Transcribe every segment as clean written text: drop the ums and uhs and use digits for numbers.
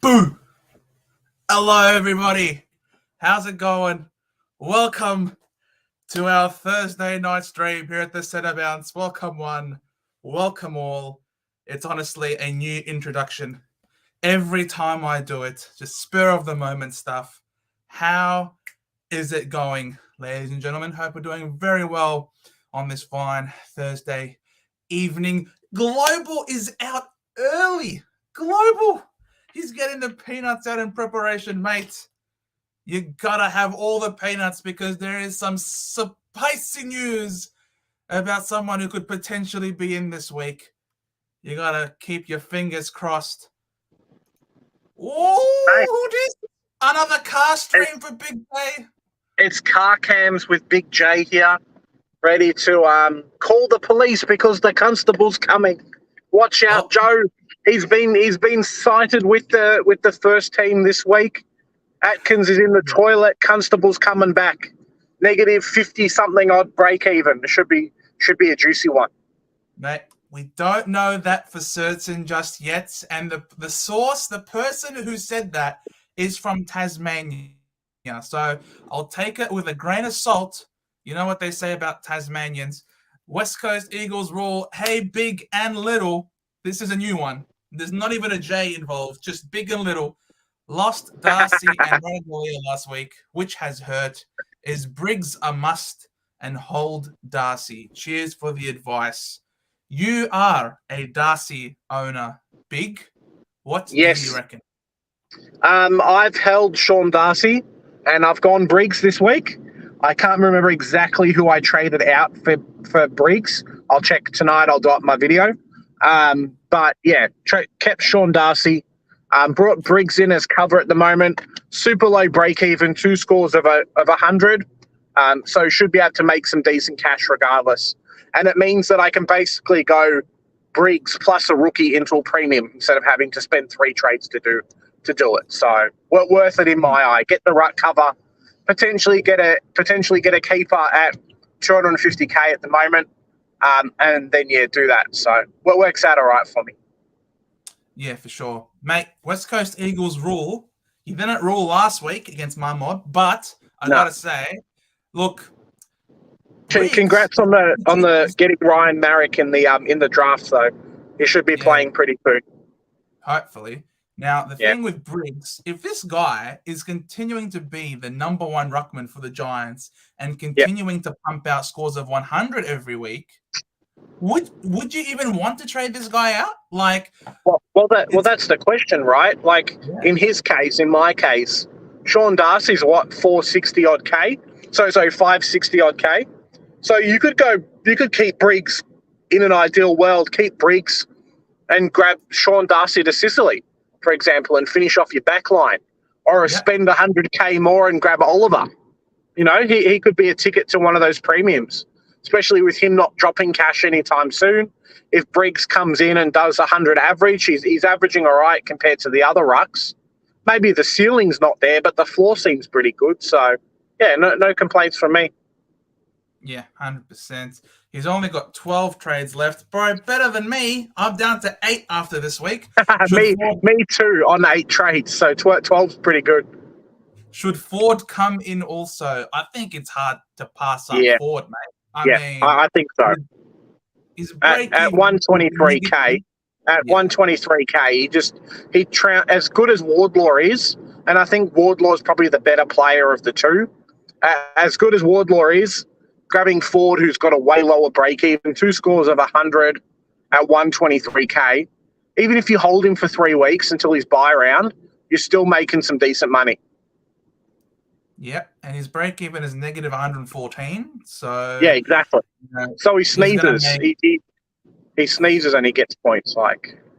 Boo! Hello, everybody. How's it going? Welcome to our Thursday night stream here at the Centre Bounce. Welcome one, welcome all. It's honestly a new introduction. Every time I do it, just spur of the moment stuff. How is it going, ladies and gentlemen? Hope we're doing very well on this fine Thursday evening. Global is out early. Global. He's getting the peanuts out in preparation, mate. You gotta have all the peanuts because there is some spicy news about someone who could potentially be in this week. You gotta keep your fingers crossed. Oh, this another car stream for Big J. It's Car Cams with Big J here, ready to call the police because the constable's coming. Watch out, Joe. He's been cited with the first team this week. Atkins is in the toilet. Constable's coming back. Negative 50-something odd break even. It should be a juicy one. Mate, we don't know that for certain just yet. And the source, the person who said that, is from Tasmania. So I'll take it with a grain of salt. You know what they say about Tasmanians. West Coast Eagles rule, hey, big and little. This is a new one. There's not even a J involved, just big and little. Lost Darcy and Rangalia last week, which has hurt. Is Briggs a must and hold Darcy? Cheers for the advice. You are a Darcy owner, Big. What do you reckon? I've held Sean Darcy and I've gone Briggs this week. I can't remember exactly who I traded out for Briggs. I'll check tonight. I'll do up my video. But yeah, kept Sean Darcy. Brought Briggs in as cover at the moment. Super low break even, 2 scores of 100. So should be able to make some decent cash regardless. And it means that I can basically go Briggs plus a rookie into a premium instead of having to spend 3 trades to do it. So worth it in my eye. Get the ruck cover. Potentially get a keeper at 250k at the moment. And then, do that. So what works out all right for me. Yeah, for sure. Mate, West Coast Eagles rule. You didn't rule last week against my mod, but I got to say, look. Congrats on the getting Ryan Marrick in the draft, though. He should be playing pretty soon. Hopefully. Now, the thing with Briggs, if this guy is continuing to be the number 1 ruckman for the Giants and continuing to pump out scores of 100 every week, would you even want to trade this guy out? That's the question, right? In his case, in my case, Sean Darcy's 460 odd K, so 560 odd K. So you could keep Briggs in an ideal world, keep Briggs and grab Sean Darcy to Sicily, for example, and finish off your back line, or spend 100k more and grab Oliver. You know, he could be a ticket to one of those premiums, especially with him not dropping cash anytime soon. If Briggs comes in and does 100 average, he's averaging all right compared to the other rucks. Maybe the ceiling's not there, but the floor seems pretty good. So, no complaints from me. Yeah, 100%. He's only got 12 trades left. Bro, better than me. I'm down to 8 after this week. me too, on 8 trades. So 12's pretty good. Should Ford come in also? I think it's hard to pass up Ford, mate. I think so. He's at 123k. At 123k, as good as Wardlaw is, and I think Wardlaw is probably the better player of the two. As good as Wardlaw is, grabbing Ford, who's got a way lower break even, 2 scores of 100 at 123k. Even if you hold him for 3 weeks until his buy round, you're still making some decent money. Yep, and his break even is negative 114. So yeah, exactly. So he sneezes. He sneezes and he gets points.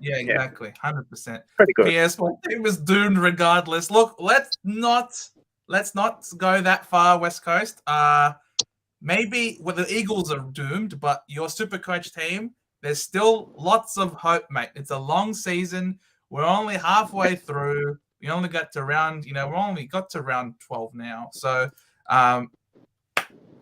Yeah, exactly. 100%. Pretty good. PS, my team was doomed regardless. Look, let's not go that far, West Coast. Maybe the Eagles are doomed, but your Supercoach team, there's still lots of hope, mate. It's a long season. We're only halfway through. We only got to round 12 now. So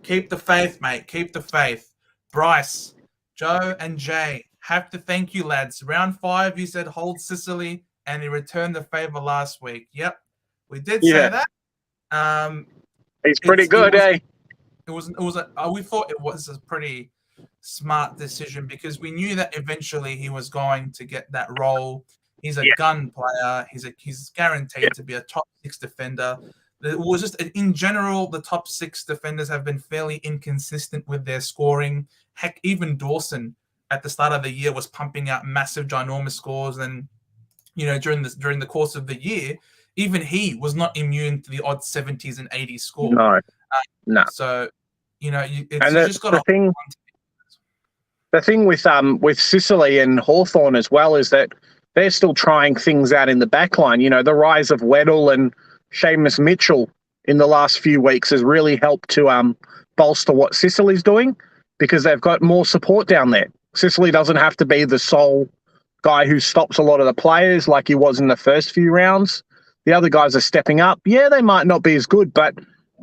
keep the faith, mate. Keep the faith. Bryce, Joe, and Jay, have to thank you, lads. Round 5, you said hold Sicily and he returned the favor last week. Yep, we did Yeah. say that. He's pretty good, eh? We thought it was a pretty smart decision because we knew that eventually he was going to get that role. He's a Yeah. gun player. He's guaranteed to be a top 6 defender. It was just in general, the top 6 defenders have been fairly inconsistent with their scoring. Heck, even Dawson at the start of the year was pumping out massive, ginormous scores, and during the course of the year, even he was not immune to the odd 70s and 80s score. No. So, you just got the thing. The thing with Sicily and Hawthorn as well is that they're still trying things out in the back line. The rise of Weddle and Seamus Mitchell in the last few weeks has really helped to bolster what Sicily's doing because they've got more support down there. Sicily doesn't have to be the sole guy who stops a lot of the players like he was in the first few rounds. The other guys are stepping up. Yeah, they might not be as good, but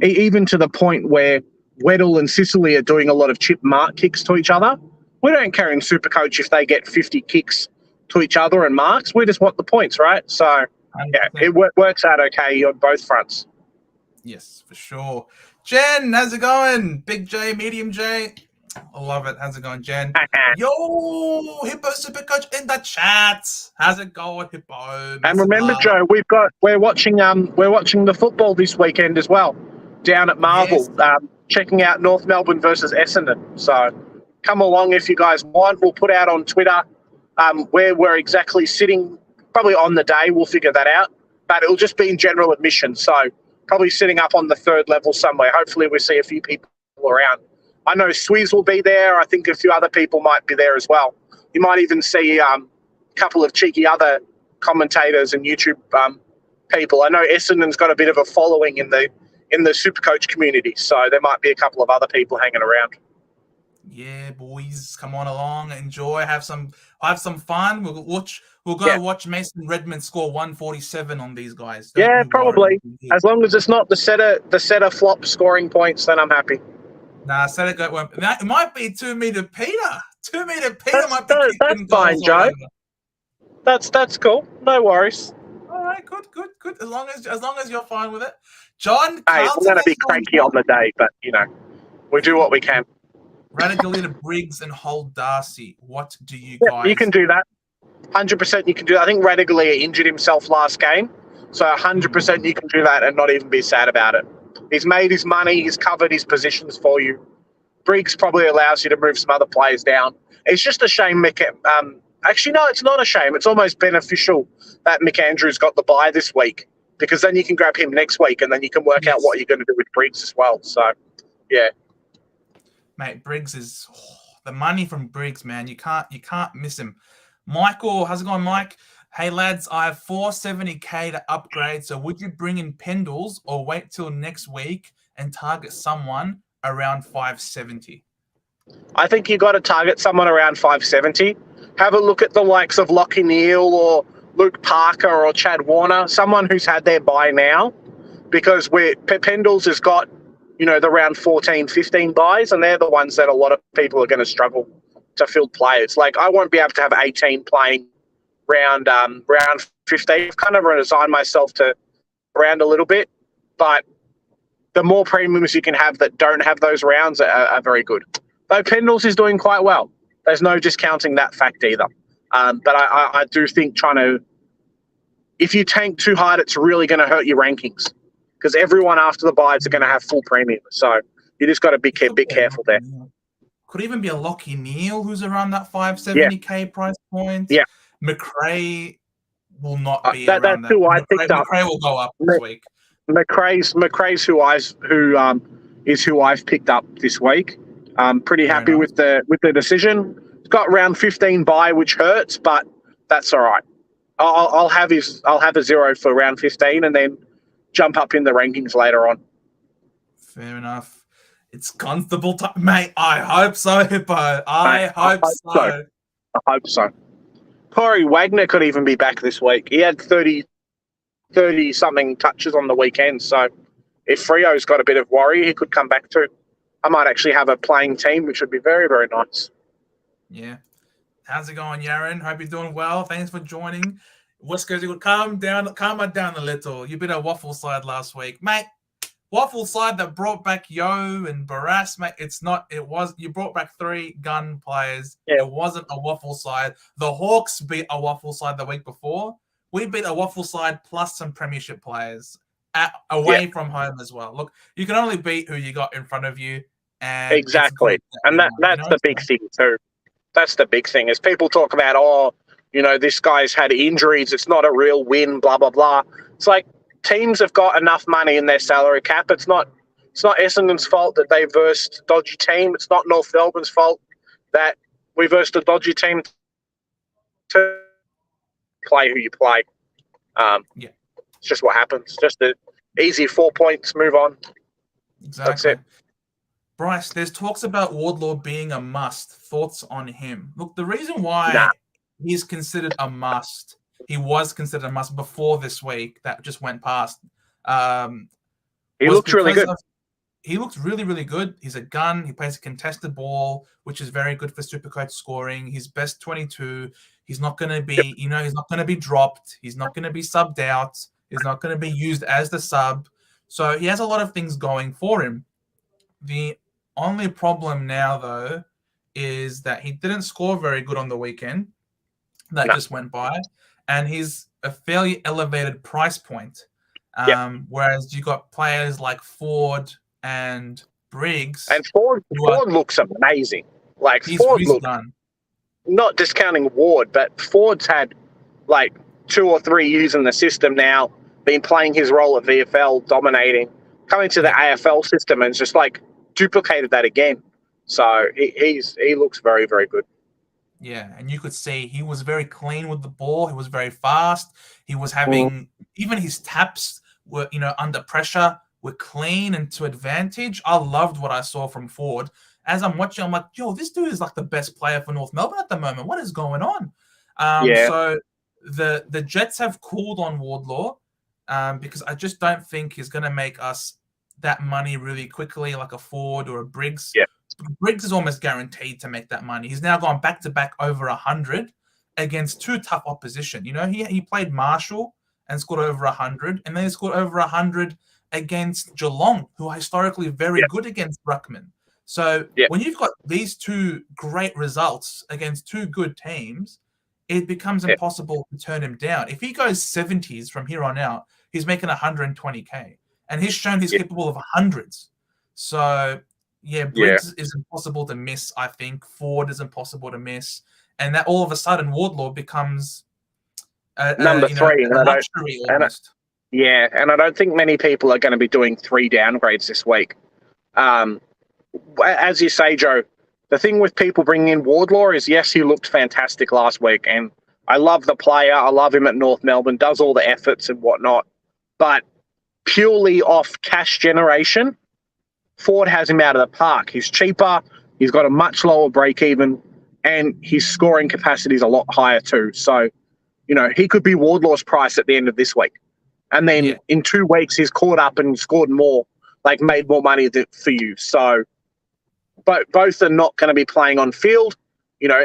even to the point where Weddle and Sicily are doing a lot of chip mark kicks to each other. We don't care in Supercoach if they get 50 kicks to each other and marks. We just want the points, right? So, yeah, it works out okay on both fronts. Yes, for sure. Jen, how's it going? Big J, medium J. I love it. How's it going, Jen? Yo, Hippo Supercoach in the chat. How's it going, Hippo? And remember, Joe, we're watching the football this weekend as well, down at Marvel, checking out North Melbourne versus Essendon. So come along if you guys want. We'll put out on Twitter where we're exactly sitting. Probably on the day, we'll figure that out. But it'll just be in general admission. So probably sitting up on the 3rd level somewhere. Hopefully we see a few people around. I know Swizz will be there. I think a few other people might be there as well. You might even see a couple of cheeky other commentators and YouTube people. I know Essendon's got a bit of a following in the Supercoach community, so there might be a couple of other people hanging around. Yeah, boys, come on along, enjoy, have some fun. We'll go watch Mason Redmond score 147 on these guys. Probably. As long as it's not the setter flop scoring points, then I'm happy. Nah, setter it might be 2 meter Peter. 2 meter Peter might be that's fine, Joe. That's cool. No worries. All right, good. As long as you're fine with it, John. Hey, I'm going to be cranky on the day, but we do what we can. Radigalita Briggs and Hold Darcy. What do you guys? You can do that. 100% you can do that. I think Radigalita injured himself last game, so 100% you can do that and not even be sad about it. He's made his money. He's covered his positions for you. Briggs probably allows you to move some other players down. It's just a shame. Actually, no, it's not a shame. It's almost beneficial that McAndrew's got the bye this week because then you can grab him next week and then you can work out what you're going to do with Briggs as well. So, yeah. Mate, Briggs is the money from Briggs, man. You can't miss him. Michael, how's it going, Mike? Hey lads, I have 470k to upgrade. So would you bring in Pendles or wait till next week and target someone around 570? I think you got to target someone around 570. Have a look at the likes of Lockie Neal or Luke Parker or Chad Warner, someone who's had their bye now, because Pendles has got the round 14, 15 buys, and they're the ones that a lot of people are going to struggle to field players. Like, I won't be able to have 18 playing round 15. I've kind of resigned myself to round a little bit, but the more premiums you can have that don't have those rounds are very good. Though Pendles is doing quite well. There's no discounting that fact either. But I do think if you tank too hard, it's really going to hurt your rankings, because everyone after the buys are going to have full premium. So you just got to be careful there. Could even be a Lockie Neal who's around that 570k price point. Yeah. McRae will not be that's around that. Who I picked up. McRae will go up this week. McRae's who I've picked up this week. I'm pretty happy with the decision. He's got round 15 buy, which hurts, but that's all right. I'll have a 0 for round 15 and then jump up in the rankings later on. Fair enough. It's Constable time, mate. I hope so, Hippo. I hope so. Corey Wagner could even be back this week. He had 30-something touches on the weekend. So if Frio's got a bit of worry, he could come back too. I might actually have a playing team, which would be very, very nice. Yeah. How's it going, Yaron? Hope you're doing well. Thanks for joining. What's good? Calm down a little. You been a waffle side last week, mate. Waffle side that brought back Yo and Barras, mate. You brought back 3 gun players. Yeah. It wasn't a waffle side. The Hawks beat a waffle side the week before. We beat a waffle side plus some premiership players away from home as well. Look, you can only beat who you got in front of you. And Exactly. And that's the big thing too. That's the big thing is people talk about, this guy's had injuries. It's not a real win, blah, blah, blah. It's like teams have got enough money in their salary cap. It's not Essendon's fault that they versed a dodgy team. It's not North Melbourne's fault that we versed a dodgy team to play who you play. It's just what happens. Just the easy 4 points, move on. Exactly. That's it. Bryce, there's talks about Wardlaw being a must. Thoughts on him? Look, the reason why he's considered a must, he was considered a must before this week that just went past. He looks really good. He looks really, really good. He's a gun. He plays a contested ball, which is very good for Supercoach scoring. He's best 22. He's not going to be, he's not going to be dropped. He's not going to be subbed out. He's not going to be used as the sub. So he has a lot of things going for him. The only problem now, though, is that he didn't score very good on the weekend. That just went by. And he's a fairly elevated price point. Whereas you got players like Ford and Briggs. And Ford looks amazing. Like, he's Ford looks, done. Not discounting Ward, but Ford's had like 2 or 3 years in the system now, been playing his role at VFL, dominating, coming to the AFL system and just like duplicated that again. So he looks very, very good. Yeah, and you could see he was very clean with the ball. He was very fast. He was having even his taps were, under pressure, were clean and to advantage. I loved what I saw from Ford. As I'm watching, I'm like, yo, this dude is like the best player for North Melbourne at the moment. What is going on? So the Jets have called on Wardlaw because I just don't think he's going to make us that money really quickly like a Ford or a Briggs. Yeah. Briggs is almost guaranteed to make that money. He's now gone back-to-back over 100 against 2 tough opposition. He played Marshall and scored over 100, and then he scored over 100 against Geelong, who are historically very good against Ruckman. So when you've got these 2 great results against 2 good teams, it becomes impossible to turn him down. If he goes 70s from here on out, he's making 120K. And he's shown he's capable of hundreds. So, Briggs is impossible to miss, I think. Ford is impossible to miss. And that all of a sudden, Wardlaw becomes number 3. a luxury almost. And I don't think many people are going to be doing 3 downgrades this week. As you say, Joe, the thing with people bringing in Wardlaw is, yes, he looked fantastic last week. And I love the player. I love him at North Melbourne, does all the efforts and whatnot. But purely off cash generation, Ford has him out of the park. He's cheaper, he's got a much lower break even, and his scoring capacity is a lot higher too. So, he could be Wardlaw's price at the end of this week. And then in 2 weeks, he's caught up and scored more, like made more money for you. So both are not going to be playing on field.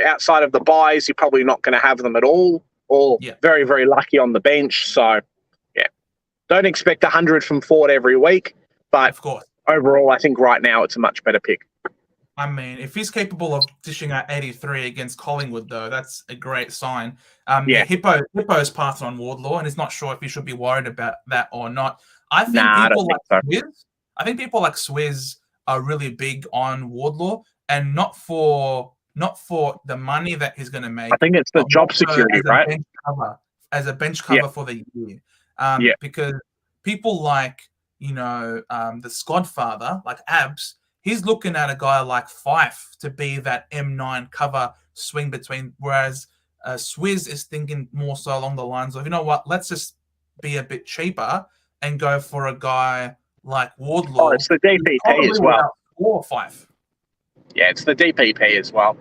Outside of the buys, you're probably not going to have them at all, or very, very lucky on the bench. So, don't expect 100 from Ford every week, but of course, overall, I think right now it's a much better pick. I mean, if he's capable of dishing out 83 against Collingwood, though, that's a great sign. Hippo's passed on Wardlaw, and he's not sure if he should be worried about that or not. I think people like Swizz are really big on Wardlaw, and not for the money that he's going to make. I think it's the job security, right? As a bench cover for the year. Because people like, the Squadfather, like Abs, he's looking at a guy like Fife to be that M9 cover swing between, whereas Swizz is thinking more so along the lines of, let's just be a bit cheaper and go for a guy like Wardlaw. Oh, it's the DPP as well. 4 or 5. Yeah, it's the DPP as well.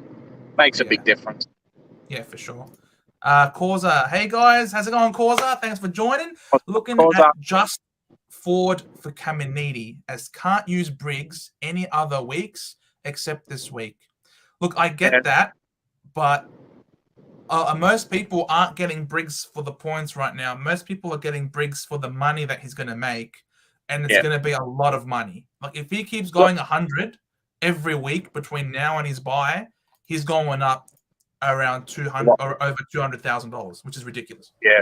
Makes a big difference. Yeah, for sure. Causa, hey guys, how's it going, Causa? Thanks for joining. Looking at just Ford for Caminiti, as can't use Briggs any other weeks except this week. Look, I get that, but most people aren't getting Briggs for the points right now. Most people are getting Briggs for the money that he's going to make, and it's going to be a lot of money. Like if he keeps going 100 every week between now and his buy, he's going up around 200 or over $200,000, which is ridiculous. Yeah.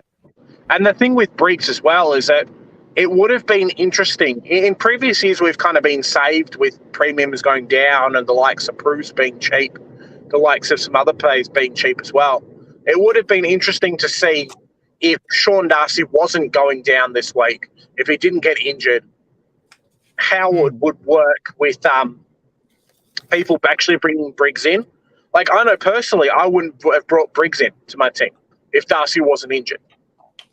And the thing with Briggs as well is that it would have been interesting. In previous years, we've kind of been saved with premiums going down and the likes of Bruce being cheap, the likes of some other players being cheap as well. It would have been interesting to see if Sean Darcy wasn't going down this week, if he didn't get injured, how it would work with people actually bringing Briggs in. Like, I know personally, I wouldn't have brought Briggs in to my team if Darcy wasn't injured.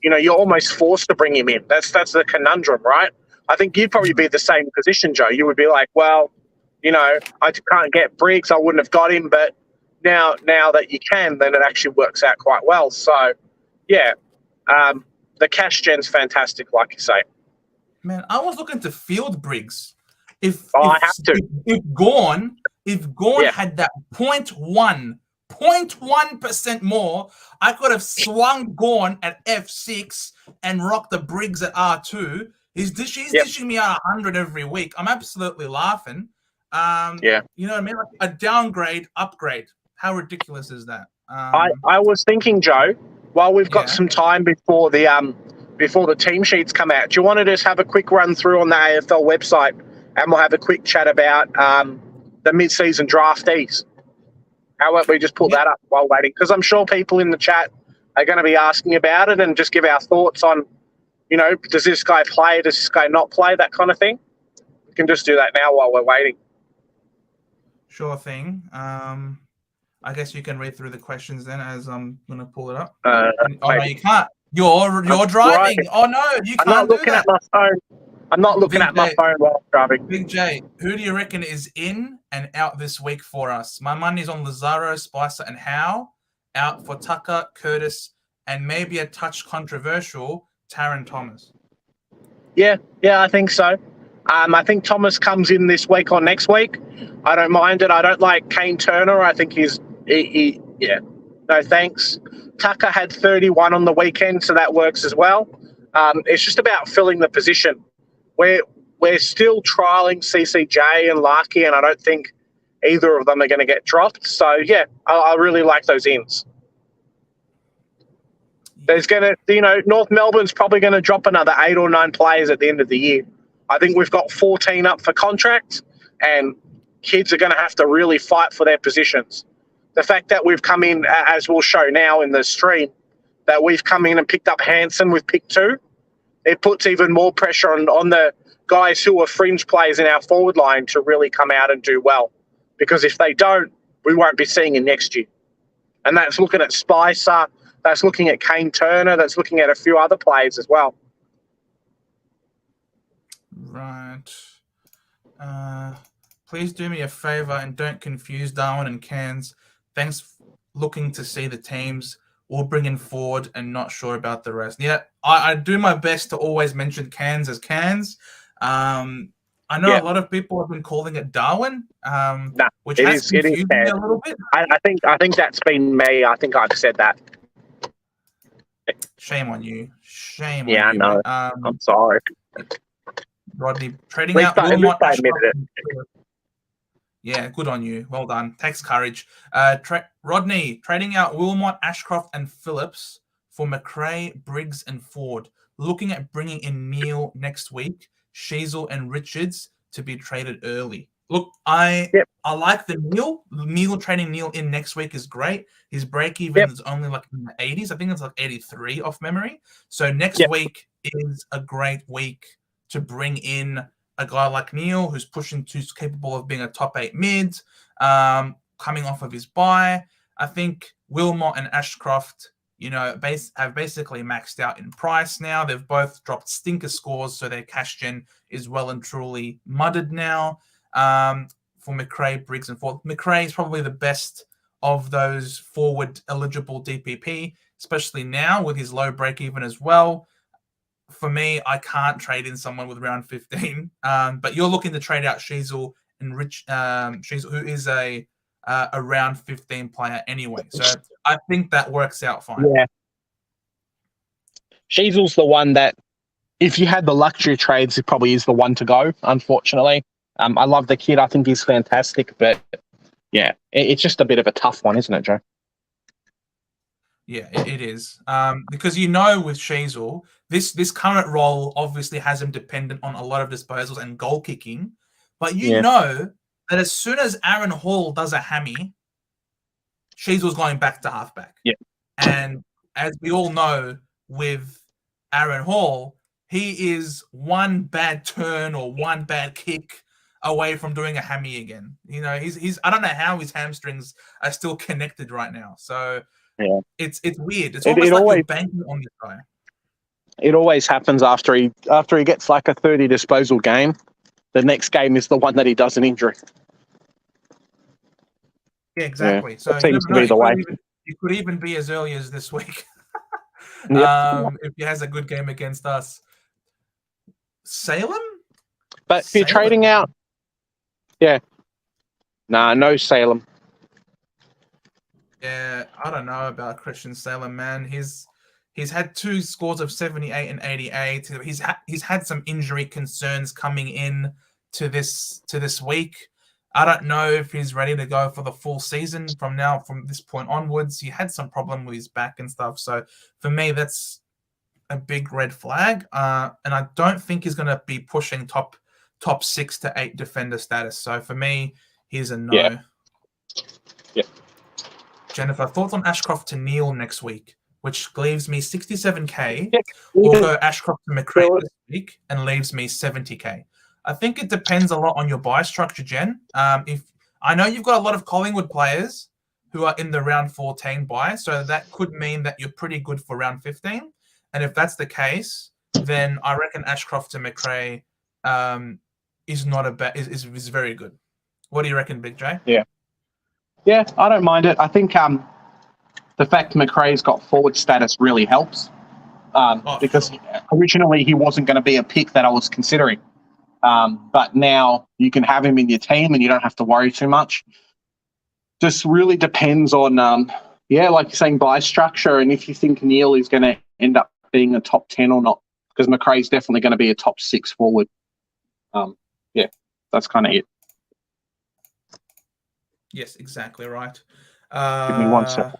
You know, you're almost forced to bring him in. That's the conundrum, right? I think you'd probably be the same position, Joe. You would be like, well, you know, I can't get Briggs. I wouldn't have got him, but now that you can, then it actually works out quite well. So, yeah, the cash gen's fantastic, like you say. Man, I was looking to field Briggs. If Gorn had that 0.1% more, I could have swung Gorn at F6 and rocked the Briggs at R2. He's dishing me out 100 every week. I'm absolutely laughing. You know what I mean? Like a downgrade, upgrade. How ridiculous is that? I was thinking, Joe, while we've got some time before the team sheets come out, do you want to just have a quick run through on the AFL website and we'll have a quick chat about the mid-season draftees? How about we just pull that up while waiting? Because I'm sure people in the chat are going to be asking about it and just give our thoughts on, you know, does this guy play, does this guy not play, that kind of thing. We can just do that now while we're waiting. Sure thing. I guess you can read through the questions then as I'm going to pull it up. No, you can't. You're driving. Oh, no, you can't. I'm not looking at my phone. I'm not looking at my phone while I'm driving. Big J, who do you reckon is in and out this week for us? My money's on Lazaro, Spicer, and Howe. Out for Tucker, Curtis, and maybe a touch controversial, Taron Thomas. Yeah, I think so. I think Thomas comes in this week or next week. I don't mind it. I don't like Kane Turner. I think no thanks. Tucker had 31 on the weekend, so that works as well. It's just about filling the position. We're still trialling CCJ and Larky, and I don't think either of them are going to get dropped. So, yeah, I really like those ins. There's going to, you know, North Melbourne's probably going to drop another 8 or 9 players at the end of the year. I think we've got 14 up for contract, and kids are going to have to really fight for their positions. The fact that we've come in, as we'll show now in the stream, that we've come in and picked up Hansen with pick 2, it puts even more pressure on the guys who are fringe players in our forward line to really come out and do well. Because if they don't, we won't be seeing him next year. And that's looking at Spicer, that's looking at Kane Turner, that's looking at a few other players as well. Right. Please do me a favor and don't confuse Darwin and Cairns. Thanks looking to see the teams we'll bring in forward and not sure about the rest. Yeah, I do my best to always mention Cairns as Cairns. I know a lot of people have been calling it Darwin, which has confused me a little bit. I think that's been me. I think I've said that. Shame on you. Shame on you. Yeah, I know. I'm sorry. Rodney, trading out Wilmot, yeah, good on you. Well done. Takes courage. Rodney, trading out Wilmot, Ashcroft, and Phillips for McRae, Briggs, and Ford. Looking at bringing in Neil next week, Sheasel and Richards to be traded early. Look, I like the Neil trading Neil in next week is great. His break even is only like in the 80s. I think it's like 83 off memory. So next week is a great week to bring in a guy like Neil, who's who's capable of being a top 8 mid, coming off of his bye. I think Wilmot and Ashcroft, you know, have basically maxed out in price now. They've both dropped stinker scores, so their cash gen is well and truly mudded now. For McRae, Briggs, and Ford. McRae is probably the best of those forward eligible DPP, especially now with his low break even as well. For me, I can't trade in someone with round 15. But you're looking to trade out Sheasel and Sheasel, who is a round 15 player anyway. So I think that works out fine. Yeah. Sheasel's the one that, if you had the luxury trades, it probably is the one to go, unfortunately. I love the kid. I think he's fantastic. But, yeah, it's just a bit of a tough one, isn't it, Joe? Yeah, it is. Because with Sheasel, this current role obviously has him dependent on a lot of disposals and goal kicking. But know that as soon as Aaron Hall does a hammy, Sheasel's going back to halfback. Yeah. And as we all know, with Aaron Hall, he is one bad turn or one bad kick away from doing a hammy again. He's I don't know how his hamstrings are still connected right now. So yeah, it's weird. It's almost like you're banking on this guy. It always happens after he gets like a 30 disposal game. The next game is the one that he does an injury. Yeah, exactly. Yeah, so seems to be the way. It could even be as early as this week. If he has a good game against us. Salem? But if you're trading out, no Salem. Yeah, I don't know about Christian Salem, man. He's had 2 scores of 78 and 88. He's had some injury concerns coming in to this week. I don't know if he's ready to go for the full season from this point onwards. He had some problem with his back and stuff. So for me, that's a big red flag. And I don't think he's going to be pushing top 6 to 8 defender status. So for me, he's a no. Yeah. Jennifer, thoughts on Ashcroft to Neil next week, which leaves me 67K. We'll go Ashcroft to McRae this week and leaves me 70K. I think it depends a lot on your buy structure, Jen. If I know you've got a lot of Collingwood players who are in the round 14 buy, so that could mean that you're pretty good for round 15. And if that's the case, then I reckon Ashcroft to McRae is not a bad is very good. What do you reckon, Big J? Yeah, I don't mind it. I think the fact McRae's got forward status really helps because originally he wasn't going to be a pick that I was considering. But now you can have him in your team and you don't have to worry too much. Just really depends on, like you're saying, buy structure and if you think Neil is going to end up being a top 10 or not, because McRae's definitely going to be a top 6 forward. That's kind of it. Yes, exactly right. Give me 1 second.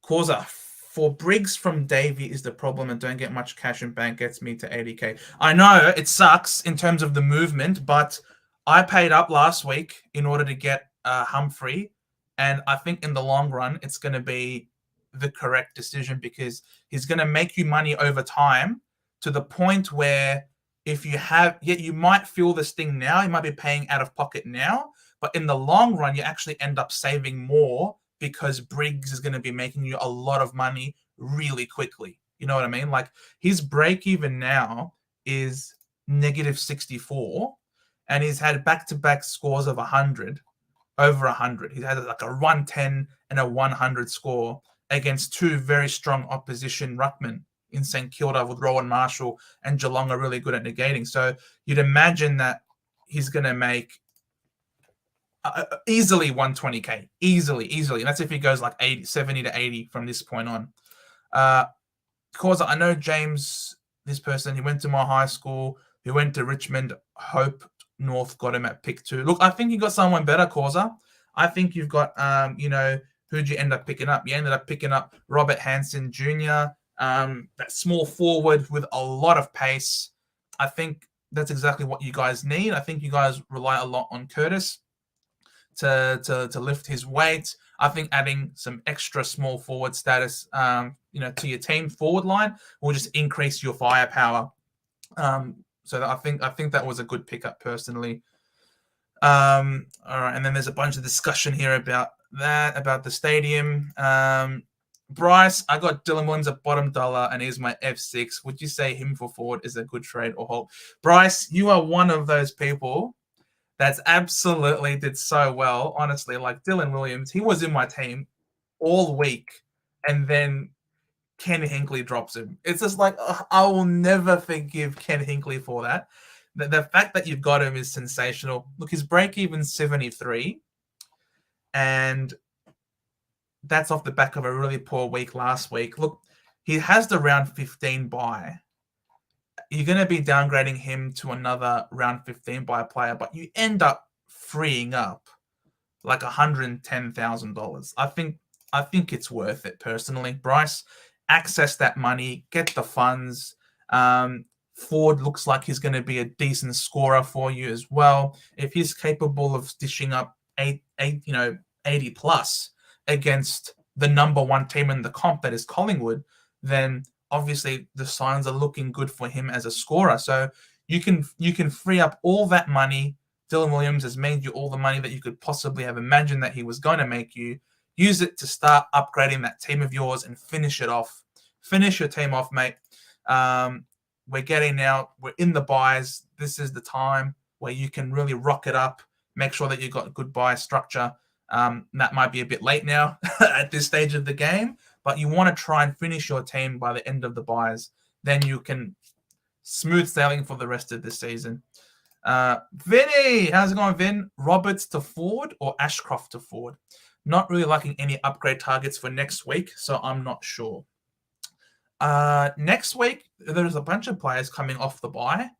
Causa, for Briggs from Davey is the problem and don't get much cash in bank gets me to 80K. I know it sucks in terms of the movement, but I paid up last week in order to get Humphrey, and I think in the long run it's going to be the correct decision because he's going to make you money over time to the point where if you you might feel this thing now, you might be paying out of pocket now, but in the long run, you actually end up saving more because Briggs is going to be making you a lot of money really quickly. You know what I mean? Like his break even now is negative 64, and he's had back-to-back scores of 100, over 100. He's had like a 110 and a 100 score against 2 very strong opposition ruckmen in St Kilda with Rowan Marshall and Geelong are really good at negating. So you'd imagine that he's going to make easily 120K. Easily. And that's if he goes like 70 to 80 from this point on. Cause I know James, this person, he went to my high school, he went to Richmond, Hope North got him at pick 2. Look, I think you got someone better, Causa. I think you've got, who'd you end up picking up? You ended up picking up Robert Hansen Jr., that small forward with a lot of pace. I think that's exactly what you guys need. I think you guys rely a lot on Curtis to lift his weight. I think adding some extra small forward status, to your team forward line will just increase your firepower. So I think that was a good pickup personally. All right, and then there's a bunch of discussion here about the stadium. Bryce, I got Dylan Williams at bottom dollar and he's my F6. Would you say him for forward is a good trade or hold? Bryce, you are one of those people that's absolutely did so well. Honestly, like Dylan Williams, he was in my team all week and then Ken Hinkley drops him. It's just like, I will never forgive Ken Hinkley for that. The fact that you've got him is sensational. Look, his break even 73 and that's off the back of a really poor week last week. Look, he has the round 15 bye. You're going to be downgrading him to another round 15 bye player, but you end up freeing up like $110,000. I think it's worth it personally. Bryce, access that money, get the funds. Ford looks like he's going to be a decent scorer for you as well. If he's capable of dishing up 80 plus against the number one team in the comp, that is Collingwood, then obviously the signs are looking good for him as a scorer. So you can free up all that money. Dylan Williams has made you all the money that you could possibly have imagined that he was going to make you. Use it to start upgrading that team of yours and finish it off. Finish your team off, mate. We're in the buys. This is the time where you can really rock it up. Make sure that you've got good buy structure. That might be a bit late now at this stage of the game, but you want to try and finish your team by the end of the buys. Then you can smooth sailing for the rest of the season. Vinny, how's it going, Vin? Roberts to Ford or Ashcroft to Ford? Not really liking any upgrade targets for next week, so I'm not sure. Next week, there's a bunch of players coming off the bye.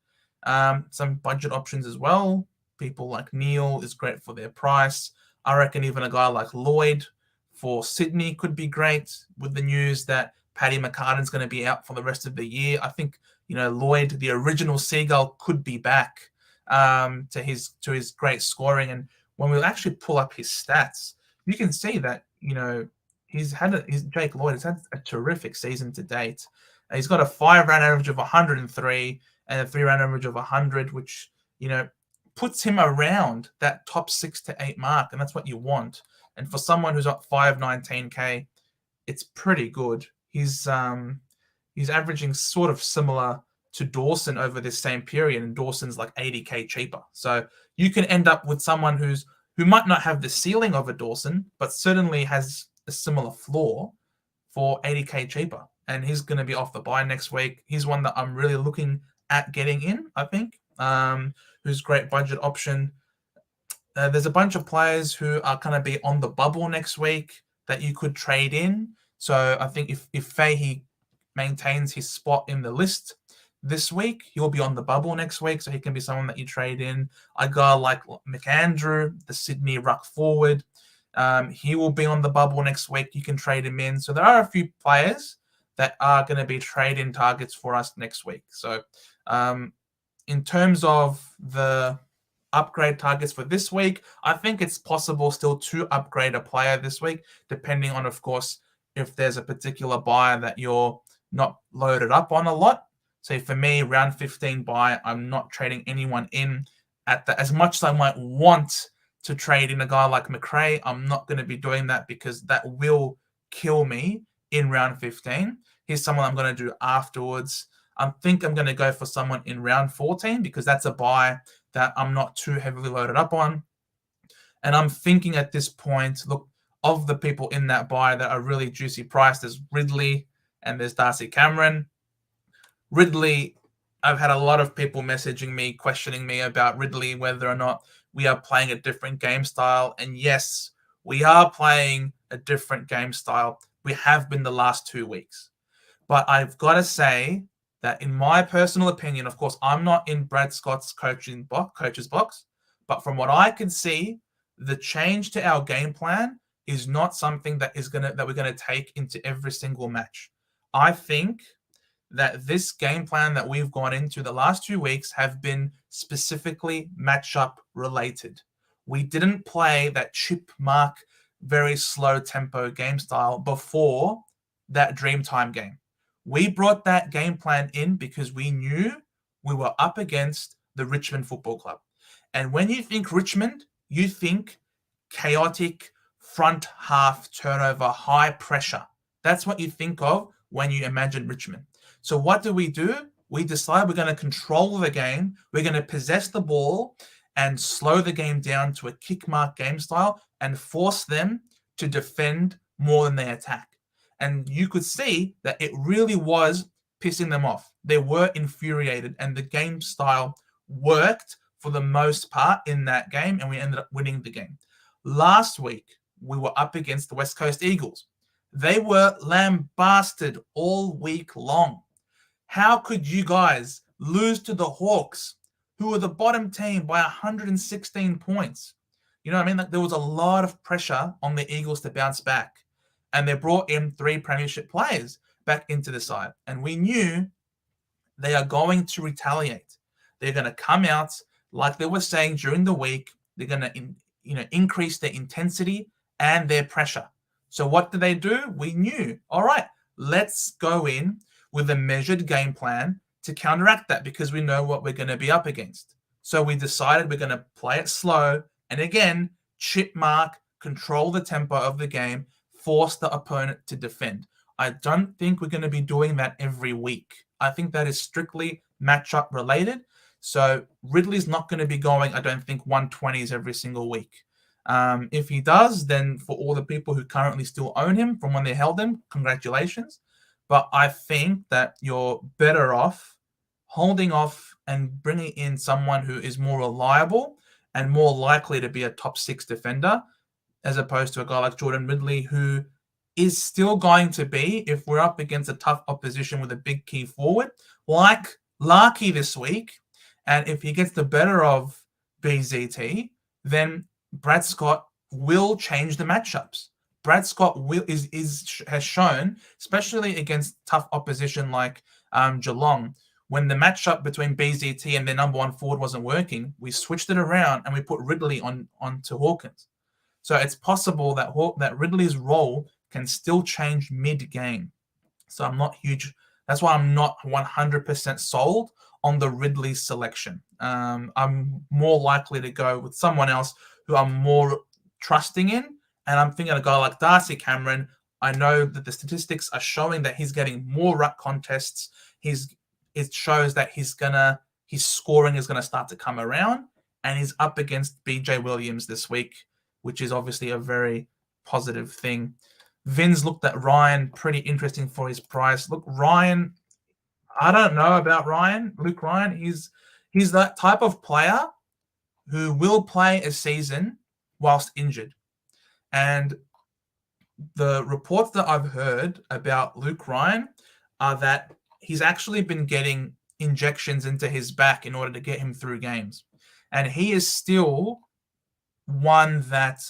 Some budget options as well. People like Neil is great for their price. I reckon even a guy like Lloyd for Sydney could be great with the news that Paddy McCartan's going to be out for the rest of the year. I think, Lloyd, the original Seagull, could be back to his great scoring. And when we actually pull up his stats, you can see that, Jake Lloyd has had a terrific season to date. He's got a 5-round average of 103 and a 3-round average of 100, which, puts him around that top 6 to 8 mark, and that's what you want. And for someone who's at 519K, it's pretty good. He's averaging sort of similar to Dawson over this same period, and Dawson's like 80K cheaper. So you can end up with someone who might not have the ceiling of a Dawson, but certainly has a similar floor for 80K cheaper. And he's going to be off the bye next week. He's one that I'm really looking at getting in, I think, who's a great budget option. There's a bunch of players who are going to be on the bubble next week that you could trade in. So I think if Fahey maintains his spot in the list this week, he'll be on the bubble next week, so he can be someone that you trade in. A guy like McAndrew, the Sydney ruck forward, he will be on the bubble next week. You can trade him in. So there are a few players that are going to be trade-in targets for us next week. So in terms of the upgrade targets for this week, I think it's possible still to upgrade a player this week, depending on, of course, if there's a particular buyer that you're not loaded up on a lot. So for me, round 15 buy, I'm not trading anyone in as much as I might want to trade in a guy like McRae. I'm not going to be doing that because that will kill me in round 15. Here's someone I'm going to do afterwards. I think I'm going to go for someone in round 14 because that's a buy that I'm not too heavily loaded up on. And I'm thinking at this point, look, of the people in that buy that are really juicy priced, there's Ridley and there's Darcy Cameron. Ridley, I've had a lot of people messaging me, questioning me about Ridley, whether or not we are playing a different game style. And yes, we are playing a different game style. We have been the last 2 weeks. But I've got to say that in my personal opinion, of course, I'm not in Brad Scott's coach's box, but from what I can see, the change to our game plan is not something that we're gonna take into every single match. I think that this game plan that we've gone into the last 2 weeks have been specifically matchup related. We didn't play that chip mark, very slow tempo game style before that Dreamtime game. We brought that game plan in because we knew we were up against the Richmond Football Club. And when you think Richmond, you think chaotic, front half turnover, high pressure. That's what you think of when you imagine Richmond. So what do? We decide we're going to control the game. We're going to possess the ball and slow the game down to a kick mark game style and force them to defend more than they attack. And you could see that it really was pissing them off. They were infuriated, and the game style worked for the most part in that game, and we ended up winning the game. Last week, we were up against the West Coast Eagles. They were lambasted all week long. How could you guys lose to the Hawks, who were the bottom team by 116 points? You know what I mean? Like, there was a lot of pressure on the Eagles to bounce back. And they brought in 3 premiership players back into the side. And we knew they are going to retaliate. They're going to come out, like they were saying during the week. They're going to increase their intensity and their pressure. So what did they do? We knew, all right, let's go in with a measured game plan to counteract that, because we know what we're going to be up against. So we decided we're going to play it slow and, again, chip mark, control the tempo of the game, force the opponent to defend. I don't think we're going to be doing that every week. I think that is strictly matchup related. So Ridley's not going to be going, I don't think, 120s every single week. If he does, then for all the people who currently still own him from when they held him, congratulations. But I think that you're better off holding off and bringing in someone who is more reliable and more likely to be a top 6 defender, as opposed to a guy like Jordan Ridley, who is still going to be, if we're up against a tough opposition with a big key forward, like Larky this week, and if he gets the better of BZT, then Brad Scott will change the matchups. Brad Scott has shown, especially against tough opposition like Geelong, when the matchup between BZT and their number 1 forward wasn't working, we switched it around and we put Ridley onto Hawkins. So it's possible that Ridley's role can still change mid-game. So I'm not huge. That's why I'm not 100% sold on the Ridley selection. I'm more likely to go with someone else who I'm more trusting in. And I'm thinking a guy like Darcy Cameron. I know that the statistics are showing that he's getting more ruck contests. It shows that his scoring is going to start to come around. And he's up against BJ Williams this week, which is obviously a very positive thing. Vin's looked at Ryan, pretty interesting for his price. Look, Ryan, I don't know about Ryan. Luke Ryan, he's that type of player who will play a season whilst injured. And the reports that I've heard about Luke Ryan are that he's actually been getting injections into his back in order to get him through games. And he is still one that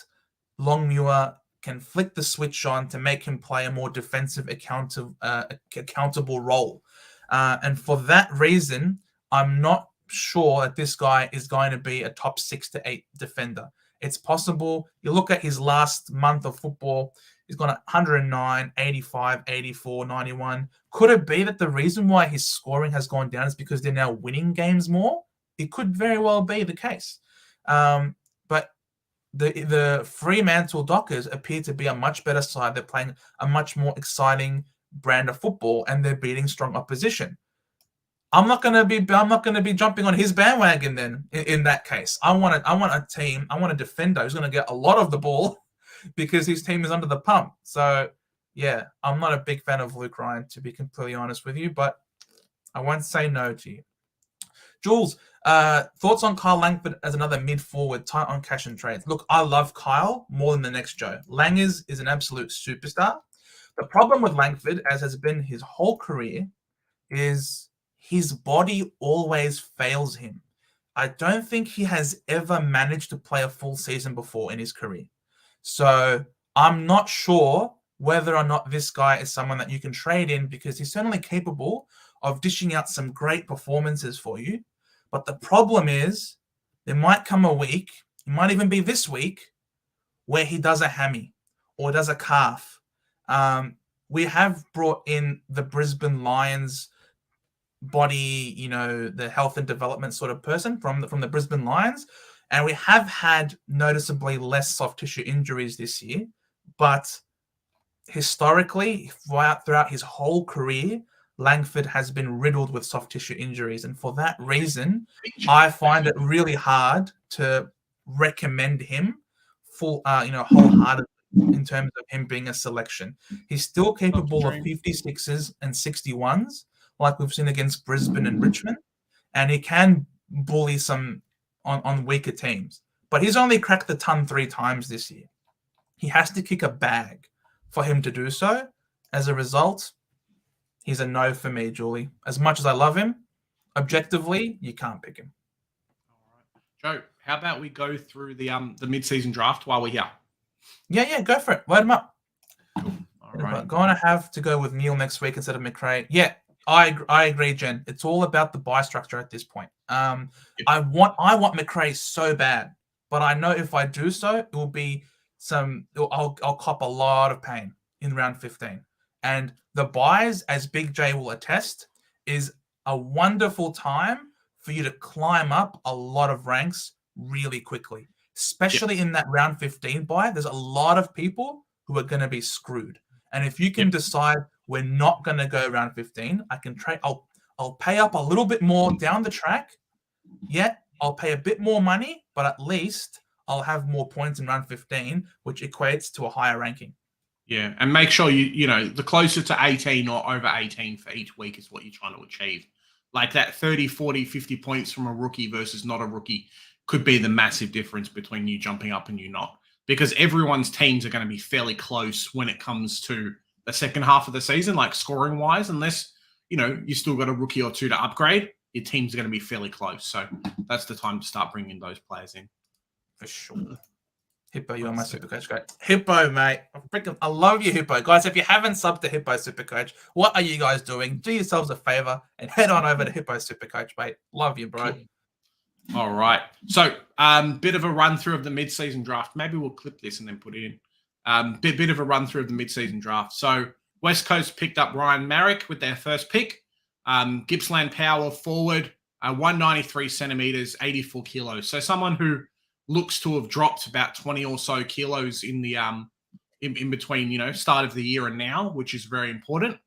Longmuir can flick the switch on to make him play a more defensive, accountable role. And for that reason, I'm not sure that this guy is going to be a top 6 to 8 defender. It's possible. You look at his last month of football, he's gone 109, 85, 84, 91. Could it be that the reason why his scoring has gone down is because they're now winning games more? It could very well be the case. But the Fremantle Dockers appear to be a much better side. They're playing a much more exciting brand of football, and they're beating strong opposition. I'm not gonna be jumping on his bandwagon then. In that case, I want a defender who's gonna get a lot of the ball because his team is under the pump. So yeah, I'm not a big fan of Luke Ryan, to be completely honest with you, but I won't say no to you. Jules, thoughts on Kyle Langford as another mid-forward, tight on cash and trades? Look, I love Kyle more than the next Joe. Lang is an absolute superstar. The problem with Langford, as has been his whole career, is his body always fails him. I don't think he has ever managed to play a full season before in his career. So I'm not sure whether or not this guy is someone that you can trade in, because he's certainly capable of dishing out some great performances for you. But the problem is there might come a week, it might even be this week, where he does a hammy or does a calf. We have brought in the Brisbane Lions body, the health and development sort of person from the Brisbane Lions. And we have had noticeably less soft tissue injuries this year. But historically, throughout his whole career, Langford has been riddled with soft tissue injuries. And for that reason, I find it really hard to recommend him wholeheartedly in terms of him being a selection. He's still capable of 56s and 61s, like we've seen against Brisbane and Richmond. And he can bully some on weaker teams. But he's only cracked the ton 3 times this year. He has to kick a bag for him to do so. As a result, he's a no for me, Julie. As much as I love him, objectively, you can't pick him. All right. Joe, how about we go through the mid-season draft while we're here? Yeah, go for it. Load him up. Cool. All right. Going to have to go with Neil next week instead of McRae. Yeah, I agree, Jen. It's all about the buy structure at this point. I want McRae so bad, but I know if I do so, it will be I'll cop a lot of pain in round 15. And the buys, as Big J will attest, is a wonderful time for you to climb up a lot of ranks really quickly, especially in that round 15 buy. There's a lot of people who are going to be screwed. And if you can decide we're not going to go round 15, I can trade. I'll pay up a little bit more down the track. Yeah, I'll pay a bit more money, but at least I'll have more points in round 15, which equates to a higher ranking. Yeah, and make sure you know the closer to 18 or over 18 for each week is what you're trying to achieve. Like that 30, 40, 50 points from a rookie versus not a rookie could be the massive difference between you jumping up and you not. Because everyone's teams are going to be fairly close when it comes to the second half of the season, like scoring-wise, unless, you still got a rookie or two to upgrade, your team's going to be fairly close. So that's the time to start bringing those players in. For sure. Hippo, you're my Supercoach guy. Hippo, mate. I love you, Hippo. Guys, if you haven't subbed to Hippo Supercoach, what are you guys doing? Do yourselves a favor and head on over to Hippo Supercoach, mate. Love you, bro. Cool. All right. So, bit of a run through of the mid-season draft. Maybe we'll clip this and then put it in. Bit of a run through of the mid-season draft. So, West Coast picked up Ryan Marrick with their first pick. Gippsland power forward, 193 centimeters, 84 kilos. So, someone who looks to have dropped about 20 or so kilos in the in between, start of the year and now, which is very important.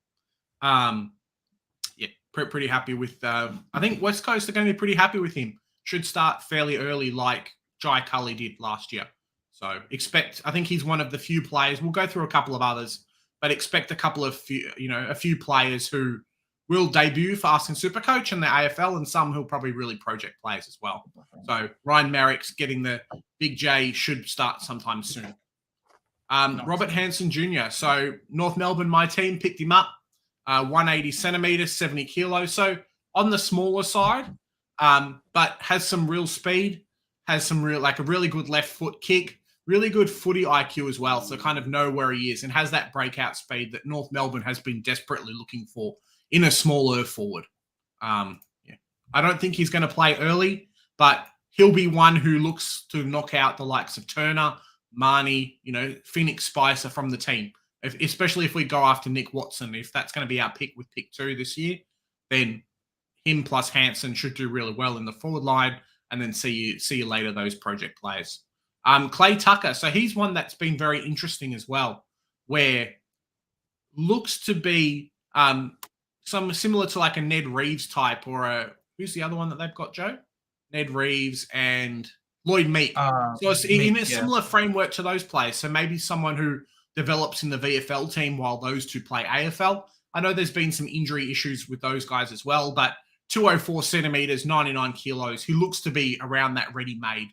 Pretty happy with. I think West Coast are going to be pretty happy with him. Should start fairly early, like Jai Cully did last year. So I think he's one of the few players. We'll go through a couple of others, but expect a few players who will debut for us in Supercoach and the AFL, and some who'll probably really project players as well. So Ryan Marrick's getting the Big J, should start sometime soon. Nice. Robert Hansen Jr. So North Melbourne, my team, picked him up. 180 centimeters, 70 kilos. So on the smaller side, but has some real speed, has some a really good left foot kick, really good footy IQ as well. So kind of know where he is and has that breakout speed that North Melbourne has been desperately looking for in a smaller forward. I don't think he's going to play early, but he'll be one who looks to knock out the likes of Turner, Marnie, Phoenix Spicer from the team. Especially if we go after Nick Watson, if that's going to be our pick with pick 2 this year, then him plus Hansen should do really well in the forward line, and then see you later, those project players. Clay Tucker, so he's one that's been very interesting as well, where looks to be some similar to like a Ned Reeves type, or who's the other one that they've got, Joe? Ned Reeves and Lloyd Meek. So it's in a similar framework to those players. So maybe someone who develops in the VFL team while those two play AFL. I know there's been some injury issues with those guys as well, but 204 centimeters, 99 kilos, who looks to be around that ready-made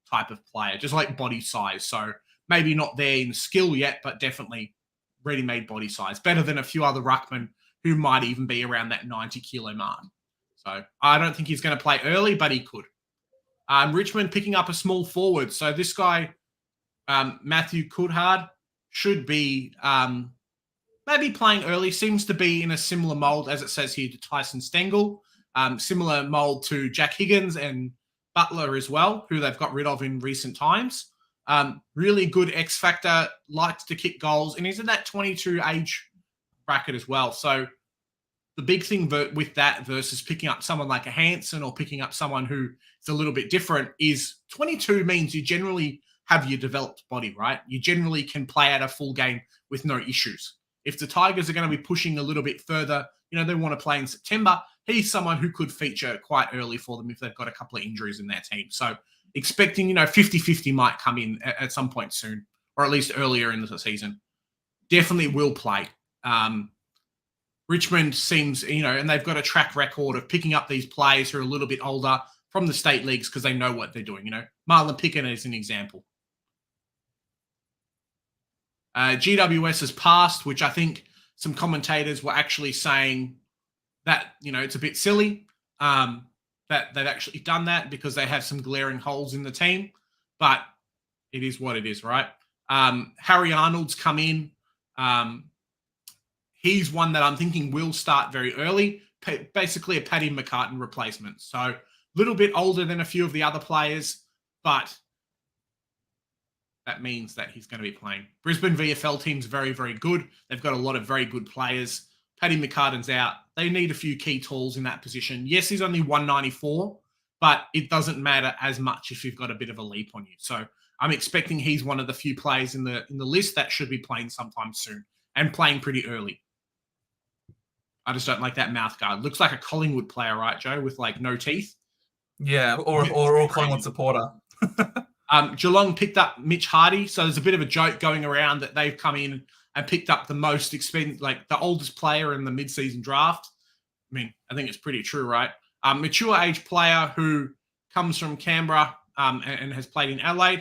type of player, just like body size. So maybe not there in skill yet, but definitely ready-made body size. Better than a few other ruckmen who might even be around that 90-kilo mark. So I don't think he's going to play early, but he could. Richmond picking up a small forward. So this guy, Matthew Coulthard, should be maybe playing early. Seems to be in a similar mold, as it says here, to Tyson Stengel. Similar mold to Jack Higgins and Butler as well, who they've got rid of in recent times. Really good X factor, likes to kick goals, and he's in that 22 age bracket as well. So the big thing with that versus picking up someone like a Hansen or picking up someone who is a little bit different is 22 means you generally have your developed body, right? You generally can play out a full game with no issues. If the Tigers are going to be pushing a little bit further, they want to play in September, he's someone who could feature quite early for them if they've got a couple of injuries in their team. So expecting, 50-50 might come in at some point soon, or at least earlier in the season. Definitely will play. Richmond seems, and they've got a track record of picking up these players who are a little bit older from the state leagues because they know what they're doing. Marlon Pickett is an example. GWS has passed, which I think some commentators were actually saying that, it's a bit silly that they've actually done that because they have some glaring holes in the team. But it is what it is, right? Harry Arnold's come in. He's one that I'm thinking will start very early, basically a Paddy McCartan replacement. So a little bit older than a few of the other players, but that means that he's going to be playing. Brisbane VFL team's very, very good. They've got a lot of very good players. Paddy McCartan's out. They need a few key tools in that position. Yes, he's only 194, but it doesn't matter as much if you've got a bit of a leap on you. So I'm expecting he's one of the few players in the list that should be playing sometime soon and playing pretty early. I just don't like that mouth guard. Looks like a Collingwood player, right, Joe, with like no teeth? Yeah, or Collingwood supporter. Geelong picked up Mitch Hardy, so there's a bit of a joke going around that they've come in and picked up the most expensive, like the oldest player in the mid-season draft. I mean, I think it's pretty true, right? Mature age player who comes from Canberra and has played in Adelaide.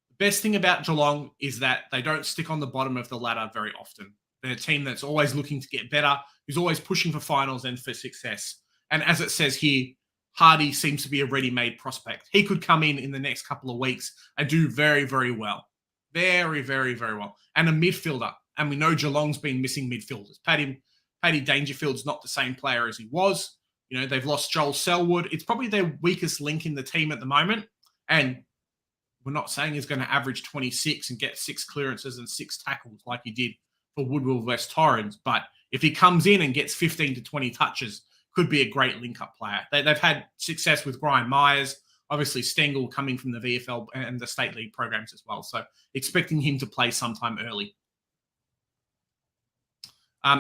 The best thing about Geelong is that they don't stick on the bottom of the ladder very often. They're a team that's always looking to get better, who's always pushing for finals and for success. And as it says here, Hardy seems to be a ready-made prospect. He could come in the next couple of weeks and do very, very well. Very, very, very well. And a midfielder. And we know Geelong's been missing midfielders. Paddy Dangerfield's not the same player as he was. They've lost Joel Selwood. It's probably their weakest link in the team at the moment. And we're not saying he's going to average 26 and get 6 clearances and 6 tackles like he did for Woodville West Torrens. But if he comes in and gets 15 to 20 touches, could be a great link-up player. They've had success with Brian Myers, obviously Stengel coming from the VFL and the State League programs as well. So expecting him to play sometime early.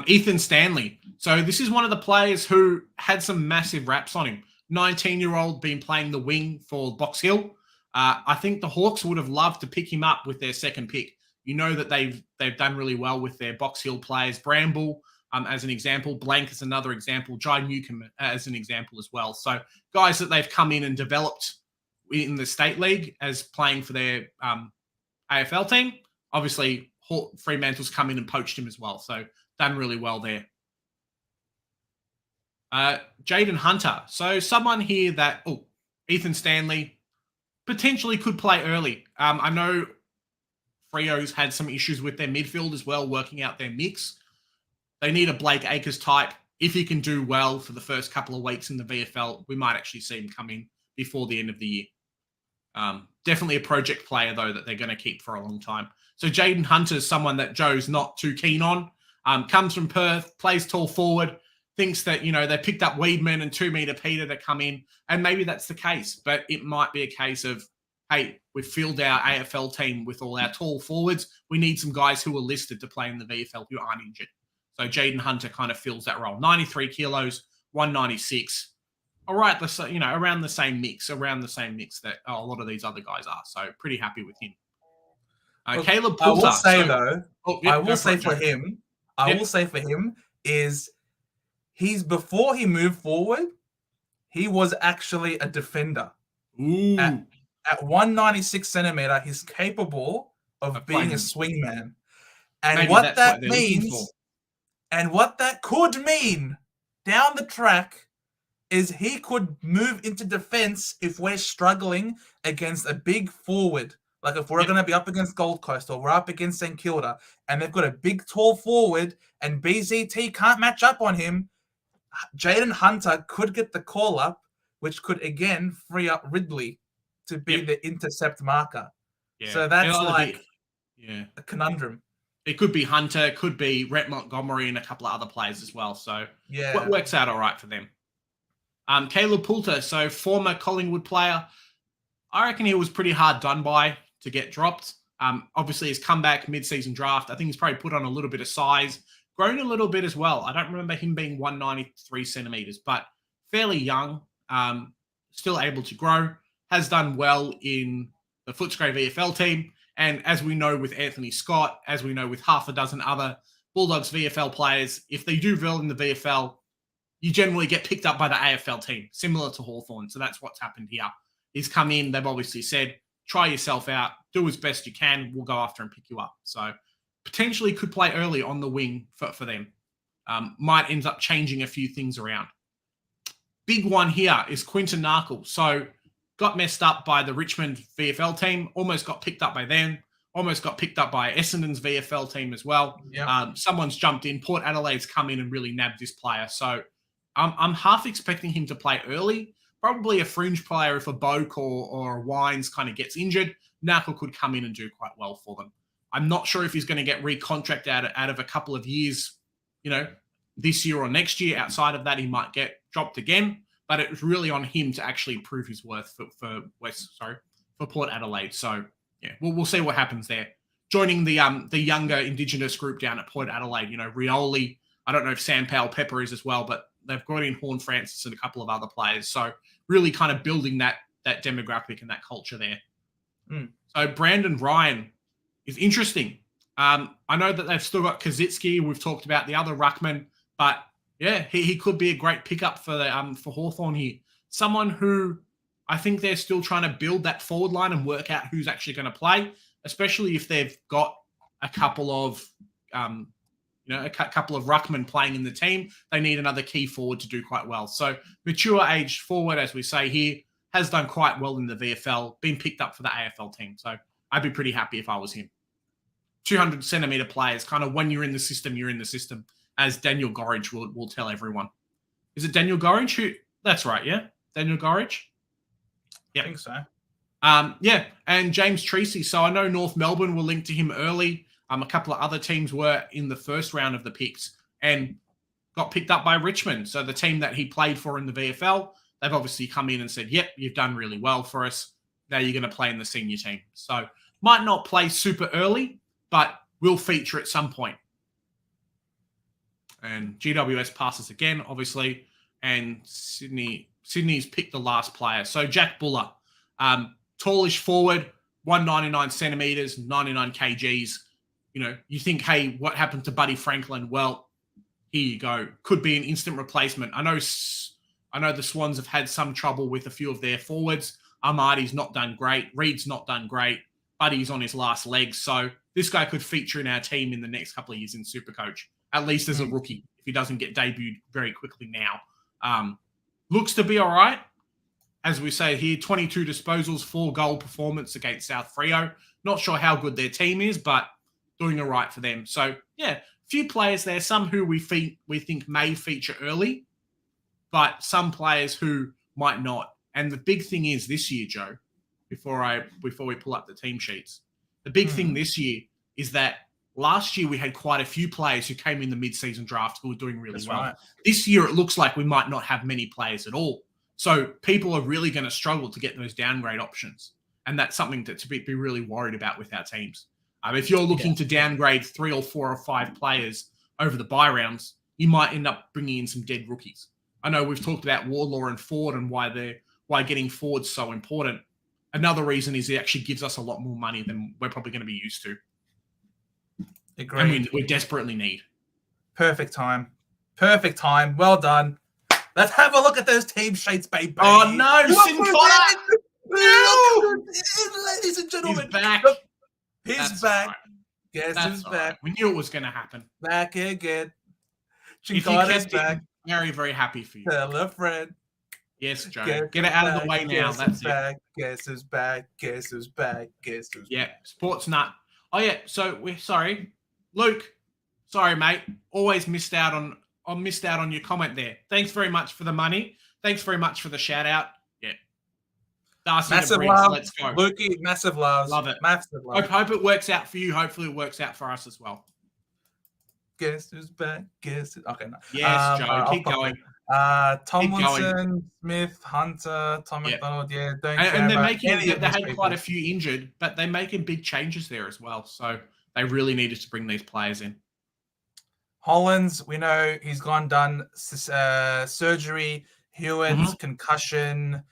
Ethan Stanley. So this is one of the players who had some massive raps on him. 19-year-old, been playing the wing for Box Hill. I think the Hawks would have loved to pick him up with their second pick. That they've done really well with their Box Hill players. Bramble, as an example. Blank is another example. Jai Newcomb as an example as well. So guys that they've come in and developed in the State League as playing for their AFL team. Obviously, Fremantle's come in and poached him as well. So done really well there. Jaden Hunter. So someone here that, Ethan Stanley potentially could play early. I know Freo's had some issues with their midfield as well, working out their mix. They need a Blake Acres type. If he can do well for the first couple of weeks in the VFL, we might actually see him come in before the end of the year. Definitely a project player, though, that they're going to keep for a long time. So Jaden Hunter is someone that Joe's not too keen on. Comes from Perth, plays tall forward, thinks that, they picked up Weedman and 2 Meter Peter to come in. And maybe that's the case, but it might be a case of, hey, we've filled our AFL team with all our tall forwards. We need some guys who are listed to play in the VFL who aren't injured. So Jaden Hunter kind of fills that role. 93 kilos, 196. All right, around the same mix that a lot of these other guys are. So pretty happy with him. Caleb Poulter. I will say, though, I will say for him is he's, before he moved forward, he was actually a defender. Ooh. At 196 centimeter, he's capable of being a swingman. And maybe what that what means, and what that could mean down the track, is he could move into defense if we're struggling against a big forward. Like if we're going to be up against Gold Coast or we're up against St Kilda and they've got a big, tall forward and BZT can't match up on him, Jaden Hunter could get the call up, which could, again, free up Ridley to be the intercept marker. Yeah. So that's a conundrum. It could be Hunter, it could be Rhett Montgomery and a couple of other players as well. So it works out all right for them. Caleb Poulter, so former Collingwood player. I reckon he was pretty hard done by to get dropped. Obviously, his comeback mid-season draft, I think he's probably put on a little bit of size, grown a little bit as well. I don't remember him being 193 centimeters, but fairly young, still able to grow, has done well in the Footscray VFL team. And as we know with Anthony Scott, as we know with half a dozen other Bulldogs VFL players, if they do well in the VFL, you generally get picked up by the AFL team, similar to Hawthorn. So that's what's happened here. He's come in, they've obviously said, try yourself out, do as best you can, we'll go after and pick you up. So potentially could play early on the wing for them. Might end up changing a few things around. Big one here is Quinton Narkle. So got messed up by the Richmond VFL team, almost got picked up by them, almost got picked up by Essendon's VFL team as well. Yep. Someone's jumped in. Port Adelaide's come in and really nabbed this player. So I'm half expecting him to play early. Probably a fringe player if a Boak or a Wines kind of gets injured. Narkle could come in and do quite well for them. I'm not sure if he's going to get recontracted out of a couple of years, this year or next year. Outside of that, he might get dropped again. But it was really on him to actually prove his worth for Port Adelaide. So yeah, we'll see what happens there. Joining the younger Indigenous group down at Port Adelaide, Rioli. I don't know if Sam Powell Pepper is as well, but they've brought in Horn Francis and a couple of other players. So really kind of building that demographic and that culture there. So Brandon Ryan is interesting. I know that they've still got Kaczynski. We've talked about the other ruckman, but yeah, he could be a great pickup for Hawthorn here. Someone who I think they're still trying to build that forward line and work out who's actually going to play, especially if they've got a couple of ruckmen playing in the team. They need another key forward to do quite well. So mature age forward, as we say here, has done quite well in the VFL, been picked up for the AFL team. So I'd be pretty happy if I was him. 200 centimetre players, kind of when you're in the system, you're in the system, as Daniel Gorridge will tell everyone. Is it Daniel Gorridge? That's right, yeah? Daniel Gorridge? Yeah, I think so. Yeah, and James Treacy. So I know North Melbourne will link to him early. A couple of other teams were in the first round of the picks and got picked up by Richmond. So the team that he played for in the VFL, they've obviously come in and said, yep, you've done really well for us. Now you're going to play in the senior team. So might not play super early, but will feature at some point. And GWS passes again, obviously. And Sydney's picked the last player. So Jack Buller, tallish forward, 199 centimetres, 99 kgs. You think, hey, what happened to Buddy Franklin? Well, here you go. Could be an instant replacement. I know the Swans have had some trouble with a few of their forwards. Amadi's not done great. Reed's not done great. Buddy's on his last legs. So this guy could feature in our team in the next couple of years in Supercoach, at least as a rookie, if he doesn't get debuted very quickly now. Looks to be all right. As we say here, 22 disposals, 4-goal performance against South Freo. Not sure how good their team is, but doing all right for them. So, yeah, a few players there, some who we think may feature early, but some players who might not. And the big thing is this year, Joe, before we pull up the team sheets, the big thing this year is that last year we had quite a few players who came in the mid-season draft who were doing really well. Right. This year it looks like we might not have many players at all. So people are really going to struggle to get those downgrade options. And that's something to be really worried about with our teams. If you're looking to downgrade 3 or 4 or 5 players over the bye rounds, you might end up bringing in some dead rookies. I know we've talked about Warlaw and Ford and why getting Ford's so important. Another reason is it actually gives us a lot more money than we're probably going to be used to. Agreed. And we desperately need. Perfect time. Well done. Let's have a look at those team sheets, baby. Oh, no. Ladies and gentlemen. He's back. He's back. Right. Guess who's back? Right. We knew it was going to happen. Back again. If you kept back. Very, very happy for you. Tell a friend. Yes, Joe. Get it out of the way now. That's it. Guess who's back? Guess who's back? Guess who's back? Yeah, sports nut. Oh, yeah. So we're sorry. Luke, sorry, mate. Always missed out on your comment there. Thanks very much for the money. Thanks very much for the shout out. Yeah. Darcy massive love. Let's go. Lukey, massive love. Love it. Massive love. Hope it works out for you. Hopefully it works out for us as well. Guess who's back? Okay, no. Yes, Joe. Keep going. Tomlinson, Smith, Hunter, Tom McDonald, and they're making they had quite a few injured, but they're making big changes there as well. So they really needed to bring these players in. Hollins, we know he's done surgery. Hewitt's concussion.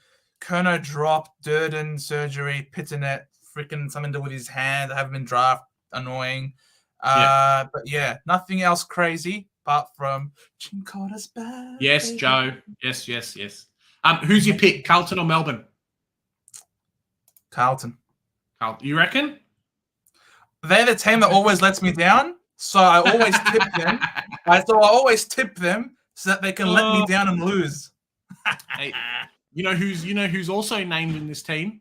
Kerno dropped. Durden surgery. Pitternet freaking something to do with his hand. I haven't been draft. Annoying. But yeah, nothing else crazy apart from Chincotta's back. Yes, Joe. Yes. Who's your pick, Carlton or Melbourne? Carlton. You reckon? they're the team that always lets me down. So I always tip them. So I always tip them so that they can let me down and lose. Hey, you know who's also named in this team?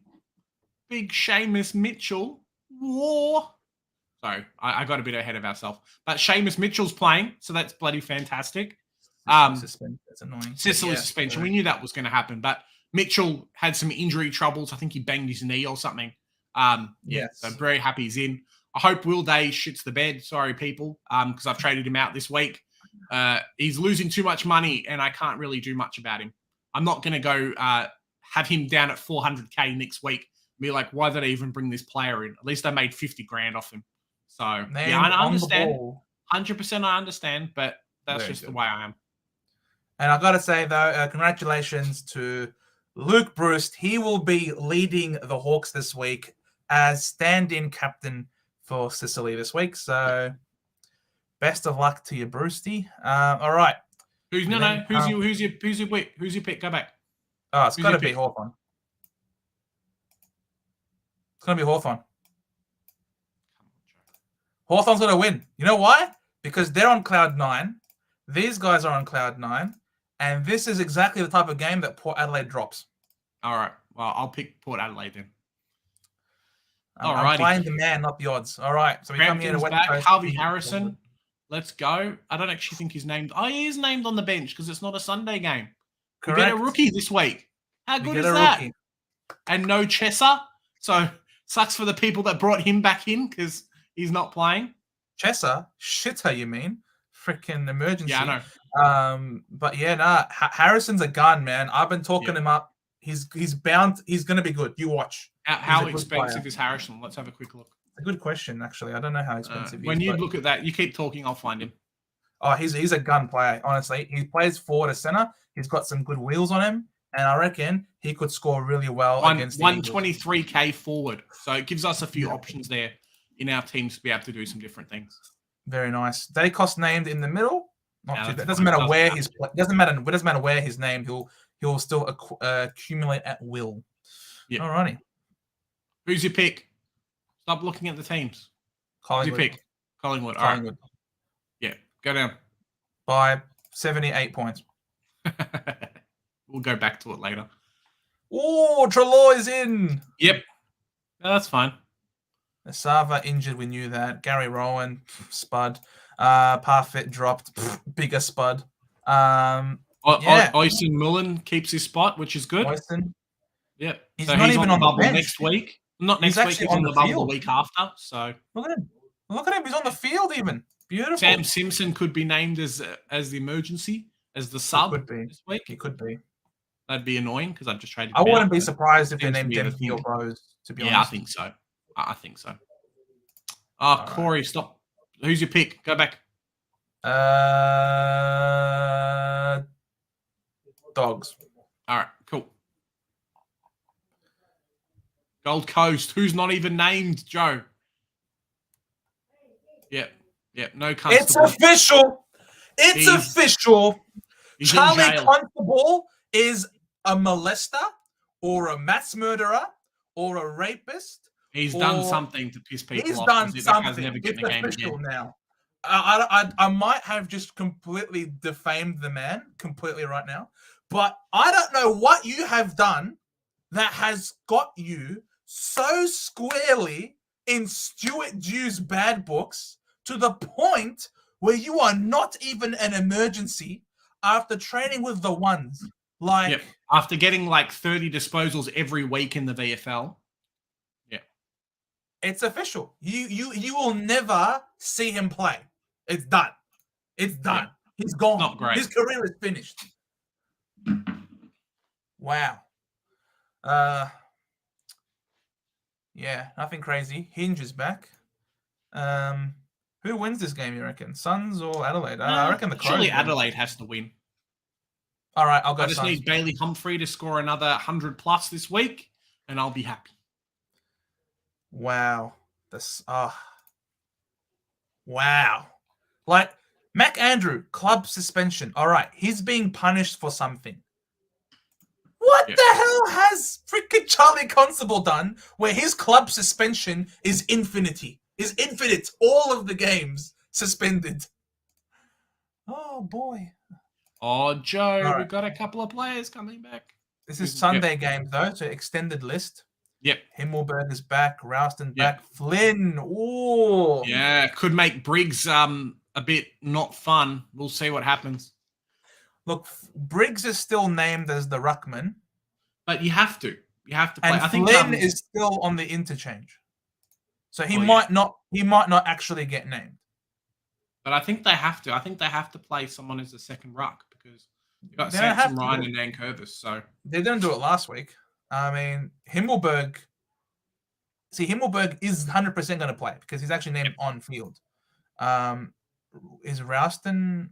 Big Seamus Mitchell. War. Sorry, I got a bit ahead of ourselves. But Seamus Mitchell's playing, so that's bloody fantastic. Suspension. That's annoying. Sicily suspension. We knew that was going to happen, but Mitchell had some injury troubles. I think he banged his knee or something. Yes. So I'm very happy he's in. I hope Will Day shits the bed. Sorry, people, because I've traded him out this week. He's losing too much money, and I can't really do much about him. I'm not going to go have him down at 400K next week and be like, why did I even bring this player in? At least I made 50 grand off him. So, yeah, I understand. 100% I understand, but that's just the way I am. And I've got to say, though, congratulations to Luke Bruce. He will be leading the Hawks this week as stand-in captain for Sicily this week. So, best of luck to you, Brucey. All right. Who's your pick? Go back. Oh, it's got to be Hawthorn. It's going to be Hawthorn. Hawthorn's going to win. You know why? Because they're on cloud 9. These guys are on cloud 9. And this is exactly the type of game that Port Adelaide drops. All right. Well, I'll pick Port Adelaide then. I'm playing the man, not the odds. All right. So we come here to West Coast. Harvey Harrison. Let's go. I don't actually think he's named. Oh, he is named on the bench because it's not a Sunday game. Correct. We get a rookie this week. How good is that? Rookie. And no Chesser. So sucks for the people that brought him back in because he's not playing. Chesser? Shitter, you mean? Freaking emergency. Yeah, I know. But yeah, Harrison's a gun, man. I've been talking him up. He's bound. He's going to be good. You watch. How expensive is Harrison? Let's have a quick look. A good question, actually. I don't know how expensive he is. When you look at that, you keep talking, I'll find him. Oh, he's a gun player, honestly. He plays forward to center. He's got some good wheels on him, and I reckon he could score really well against the 123K forward. So it gives us a few options there in our teams to be able to do some different things. Very nice. Dacos named in the middle. It doesn't matter where he's. Doesn't matter where he's named. He'll still accumulate at will. Yeah. Alrighty. Who's your pick? Stop looking at the teams. Collingwood. Who's your pick? Collingwood. Collingwood. All right. Yeah. Go down. By 78 points. We'll go back to it later. Oh, Treloar is in. Yep. No, that's fine. Sava injured. We knew that. Gary Rowan, spud. Parfit dropped. Bigger spud. Oyson Mullen keeps his spot, which is good. Oyson. Yep. He's not even on the bubble next week. Not next week. He's on the bubble the week after. So look at him. Look at him. He's on the field even. Beautiful. Sam Simpson could be named as the emergency, as the sub this week. He could be. That'd be annoying because I've just traded. I wouldn't be surprised if they named Dempsey or Rose. To be honest. Yeah, I think so. I think so. Oh, Corey, stop. Who's your pick? Go back. Dogs. All right, cool. Gold Coast. Who's not even named, Joe? Yep. No Constable. It's official. It's official. Charlie Constable is a molester or a mass murderer or a rapist. He's done something to piss people off. He's done something. It's official now. I might have just completely defamed the man completely right now, but I don't know what you have done that has got you so squarely in Stuart Dew's bad books to the point where you are not even an emergency after training with the ones. After getting like 30 disposals every week in the VFL. Yeah. It's official. You will never see him play. It's done. It's done. Yeah. He's gone. Not great. His career is finished. Wow. Yeah, nothing crazy. Hinge is back. Who wins this game, you reckon? Suns or Adelaide? I reckon the Crows. Surely Adelaide has to win. All right, I'll go I just need Bailey Humphrey to score another 100 plus this week, and I'll be happy. Wow. Wow. Like, Mac Andrew, club suspension. All right, he's being punished for something. What the hell has freaking Charlie Constable done where his club suspension is infinity? is infinite. All of the games suspended. Oh boy. Oh, Joe, All we right. got a couple of players coming back. This is Sunday games though, so extended list. Yep. Himmelberg is back. Rouston Yep. back. Flynn. Ooh. Yeah, could make Briggs a bit not fun. We'll see what happens. Look, Briggs is still named as the ruckman, but you have to play. and I think Flynn is still on the interchange, so he might not actually get named. But I think they have to. I think they have to play someone as a second ruck because you've got They don't have Sansom, to Ryan, do and Nankervis. So They didn't do it last week. I mean, Himmelberg. See, Himmelberg is 100% going to play because he's actually named on field. Is Rouston?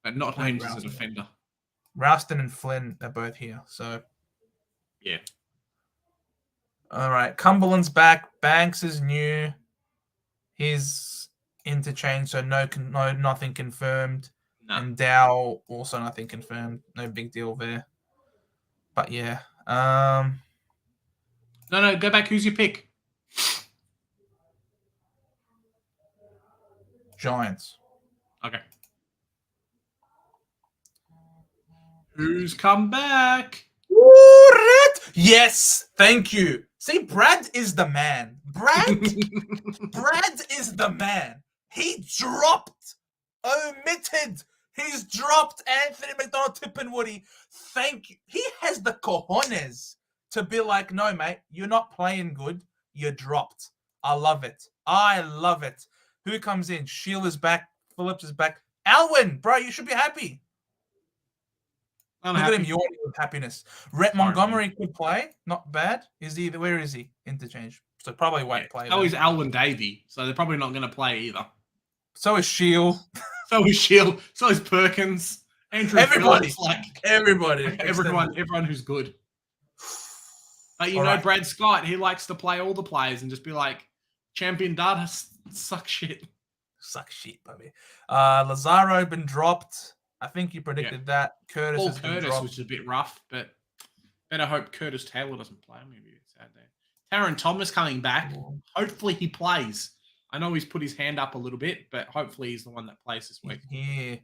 but not named as a defender. Rouston and Flynn are both here. So yeah. All right, Cumberland's back. Banks is new. He's interchange, so nothing confirmed. No. And Dow also nothing confirmed. No big deal there. But yeah. No, go back. Who's your pick? Giants. Okay. Who's come back? Ooh, Red. Yes, thank you. See, Brad is the man. Brad is the man. He omitted. He's dropped Anthony McDonald-Tippenwoody. Thank you. He has the cojones to be like, no, mate, you're not playing good. You're dropped. I love it. Who comes in? Shield is back. Phillips is back. Alwyn, bro, you should be happy. Look at him yawning with happiness. Rhett Montgomery could play. Not bad. Where is he? Interchange. So probably won't play. So is Alwyn Davey. So they're probably not going to play either. So is Shield. So is Shield. So is Perkins. Andrew everybody. Phillips, everyone who's good. But you know, Brad Scott, he likes to play all the players and just be like, champion data suck shit. Suck shit, baby. Lazaro been dropped. I think you predicted that. Curtis Paul has been Curtis dropped. was a bit rough, but better hope Curtis Taylor doesn't play. Maybe it's sad there. Taron Thomas coming back. Hopefully he plays. I know he's put his hand up a little bit, but hopefully he's the one that plays this week. Yeah.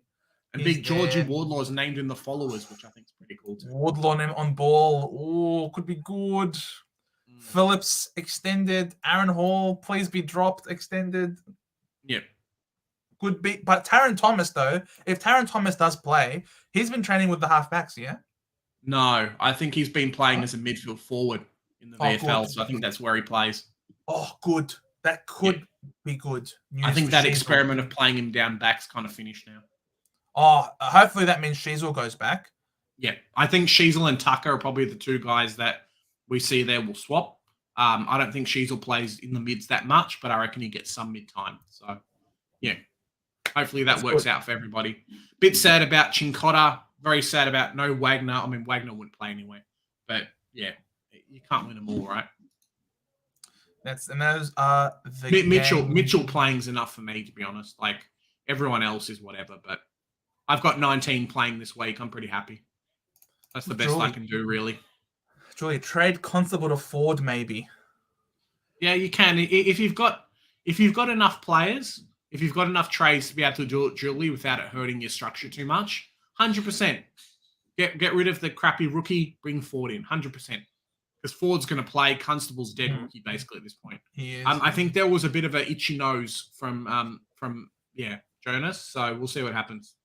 And big Georgie Wardlaw is named in the followers, which I think is pretty cool too. Wardlaw on ball. Oh, could be good. Phillips extended. Aaron Hall, please be dropped, extended. Yep. Could be. But Taron Thomas, though, if Taron Thomas does play, he's been training with the halfbacks, yeah? No, I think he's been playing as a midfield forward in the VFL, good. so I think that's where he plays. Oh, good. That could be good. I think that experiment of playing him down back's kind of finished now. Oh, hopefully that means Sheasel goes back. Yeah, I think Sheasel and Tucker are probably the two guys that we see there will swap. I don't think Sheasel plays in the mids that much, but I reckon he gets some mid time. So, yeah, hopefully that works out for everybody. Bit sad about Chincotta. Very sad about no Wagner. I mean, Wagner wouldn't play anyway. But, yeah, you can't win them all, right? Those are the Mitchell playing's enough for me, to be honest. Like, everyone else is whatever. But I've got 19 playing this week. I'm pretty happy. That's the best I can do, really. Julie, trade Constable to Ford, maybe. Yeah, you can. If you've got enough players, if you've got enough trades to be able to do it, Julie, without it hurting your structure too much, 100%. Get rid of the crappy rookie, bring Ford in, 100%. Because Ford's going to play. Constable's dead rookie, basically, at this point. He is. I think there was a bit of an itchy nose from Jonas, so we'll see what happens.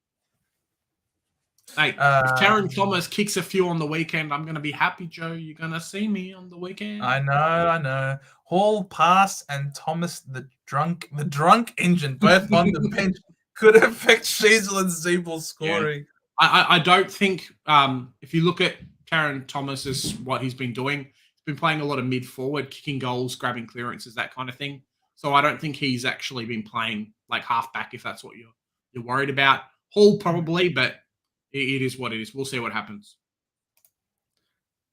Hey, if Taron Thomas kicks a few on the weekend, I'm going to be happy, Joe. You're going to see me on the weekend. I know. Hall, Pass, and Thomas, the drunk engine, both on the bench, could affect Sheasel and Zeebel's scoring. Yeah. I don't think, if you look at Taron Thomas's what he's been doing, he's been playing a lot of mid-forward, kicking goals, grabbing clearances, that kind of thing. So I don't think he's actually been playing like half-back, if that's what you're worried about. Hall probably, but it is what it is. We'll see what happens.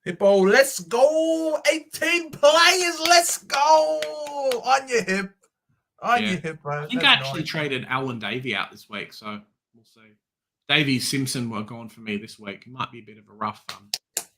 Hippo, let's go. 18 players, let's go. On your hip. Your hip, bro. I think I actually traded Alwyn Davey out this week, so we'll see. Davey Simpson were gone for me this week. It might be a bit of a rough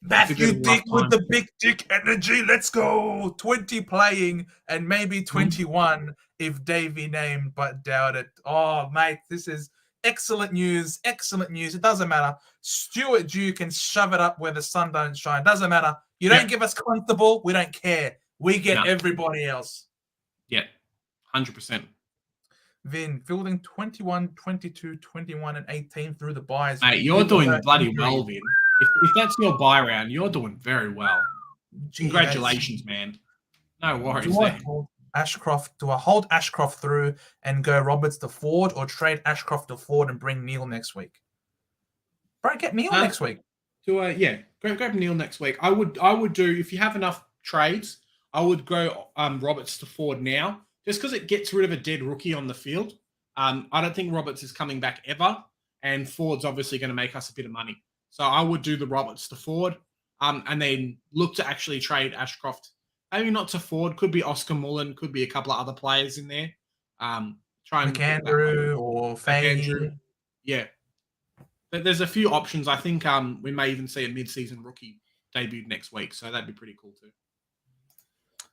Matthew bit of a rough Dick with time. the big dick energy. Let's go. 20 playing and maybe 21 if Davey named, but doubt it. Oh, mate, this is excellent news. Excellent news. It doesn't matter. Stuart Dew can shove it up where the sun don't shine. Doesn't matter. You don't give us Constable. We don't care. We get everybody else. Yeah, 100%. Vin, fielding 21, 22, 21, and 18 through the buys. Mate, you're doing bloody well, Vin. If that's your buy round, you're doing very well. Congratulations, man. No worries there. Do I hold Ashcroft through and go Roberts to Ford, or trade Ashcroft to Ford and bring Neil next week? Bro, get Neil next week. Grab Neil next week. I would do, if you have enough trades, I would go Roberts to Ford now, just because it gets rid of a dead rookie on the field. I don't think Roberts is coming back ever, and Ford's obviously going to make us a bit of money. So I would do the Roberts to Ford, and then look to actually trade Ashcroft. Maybe not to Ford. Could be Oscar Mullen. Could be a couple of other players in there. Try and McAndrew or Fahey. Yeah. There's a few options. I think we may even see a mid-season rookie debut next week, so that'd be pretty cool too.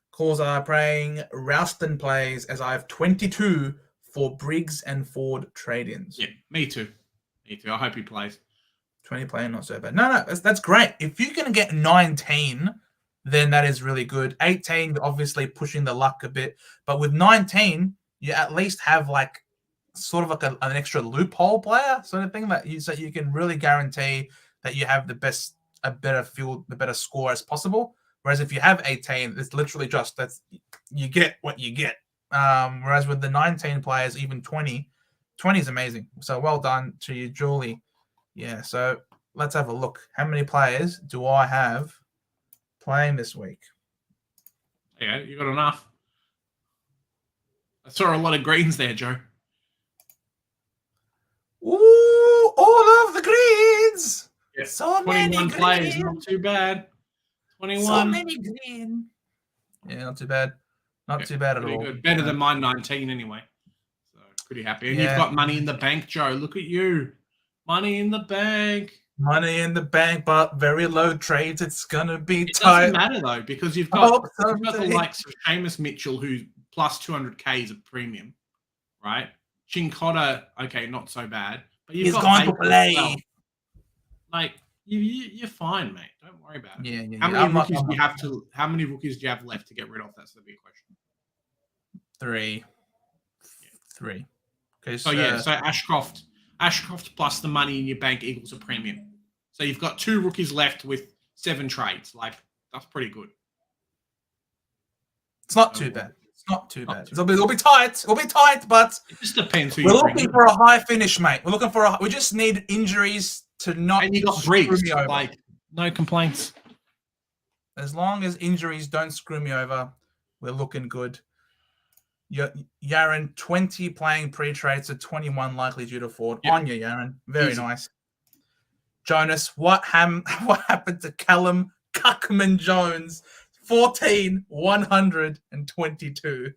Calls are praying Ralston plays, as I have 22 for Briggs and Ford trade-ins. Yeah, me too. I hope he plays. 20 playing, not so bad. No, that's great. If you can get 19, then that is really good. 18, obviously pushing the luck a bit. But with 19, you at least have like sort of like an extra loophole player sort of thing so you can really guarantee that you have the better score as possible. Whereas if you have 18, it's literally just you get what you get. Whereas with the 19 players, even 20 is amazing. So well done to you, Julie. Yeah, so let's have a look. How many players do I have playing this week? Yeah, you got enough. I saw a lot of greens there, Joe. Ooh, all of the greens. Yeah. So 21 players, not too bad. 21. So many green. Yeah, not too bad. Not too bad at all. Good. Better than mine 19 anyway. So pretty happy. And you've got money in the bank, Joe. Look at you. Money in the bank. Money in the bank, but very low trades. It's gonna be tight. It doesn't tight. matter though, because you've got the likes of Seamus Mitchell, who's plus 200k is a premium, right? Chincotta, okay, not so bad, but he's gone to play. Well. Like you're fine, mate. Don't worry about it. Yeah. How many rookies do you have left to get rid of? That's the big question. 3. Okay, so Ashcroft plus the money in your bank equals a premium. So you've got 2 rookies left with 7 trades. Like, that's pretty good. It's not too bad. It's not too bad. It'll be tight. It'll be tight, but it just depends who we're looking for a high finish, mate. We're looking for we just need injuries to not. And you got Briggs. Like, no complaints. As long as injuries don't screw me over, we're looking good. Yaron, 20 playing pre-trade, so 21 likely due to Ford. Yep. On you, Yaron. Very nice. Jonas, what happened to Callum Cuckman Jones? 14, 122.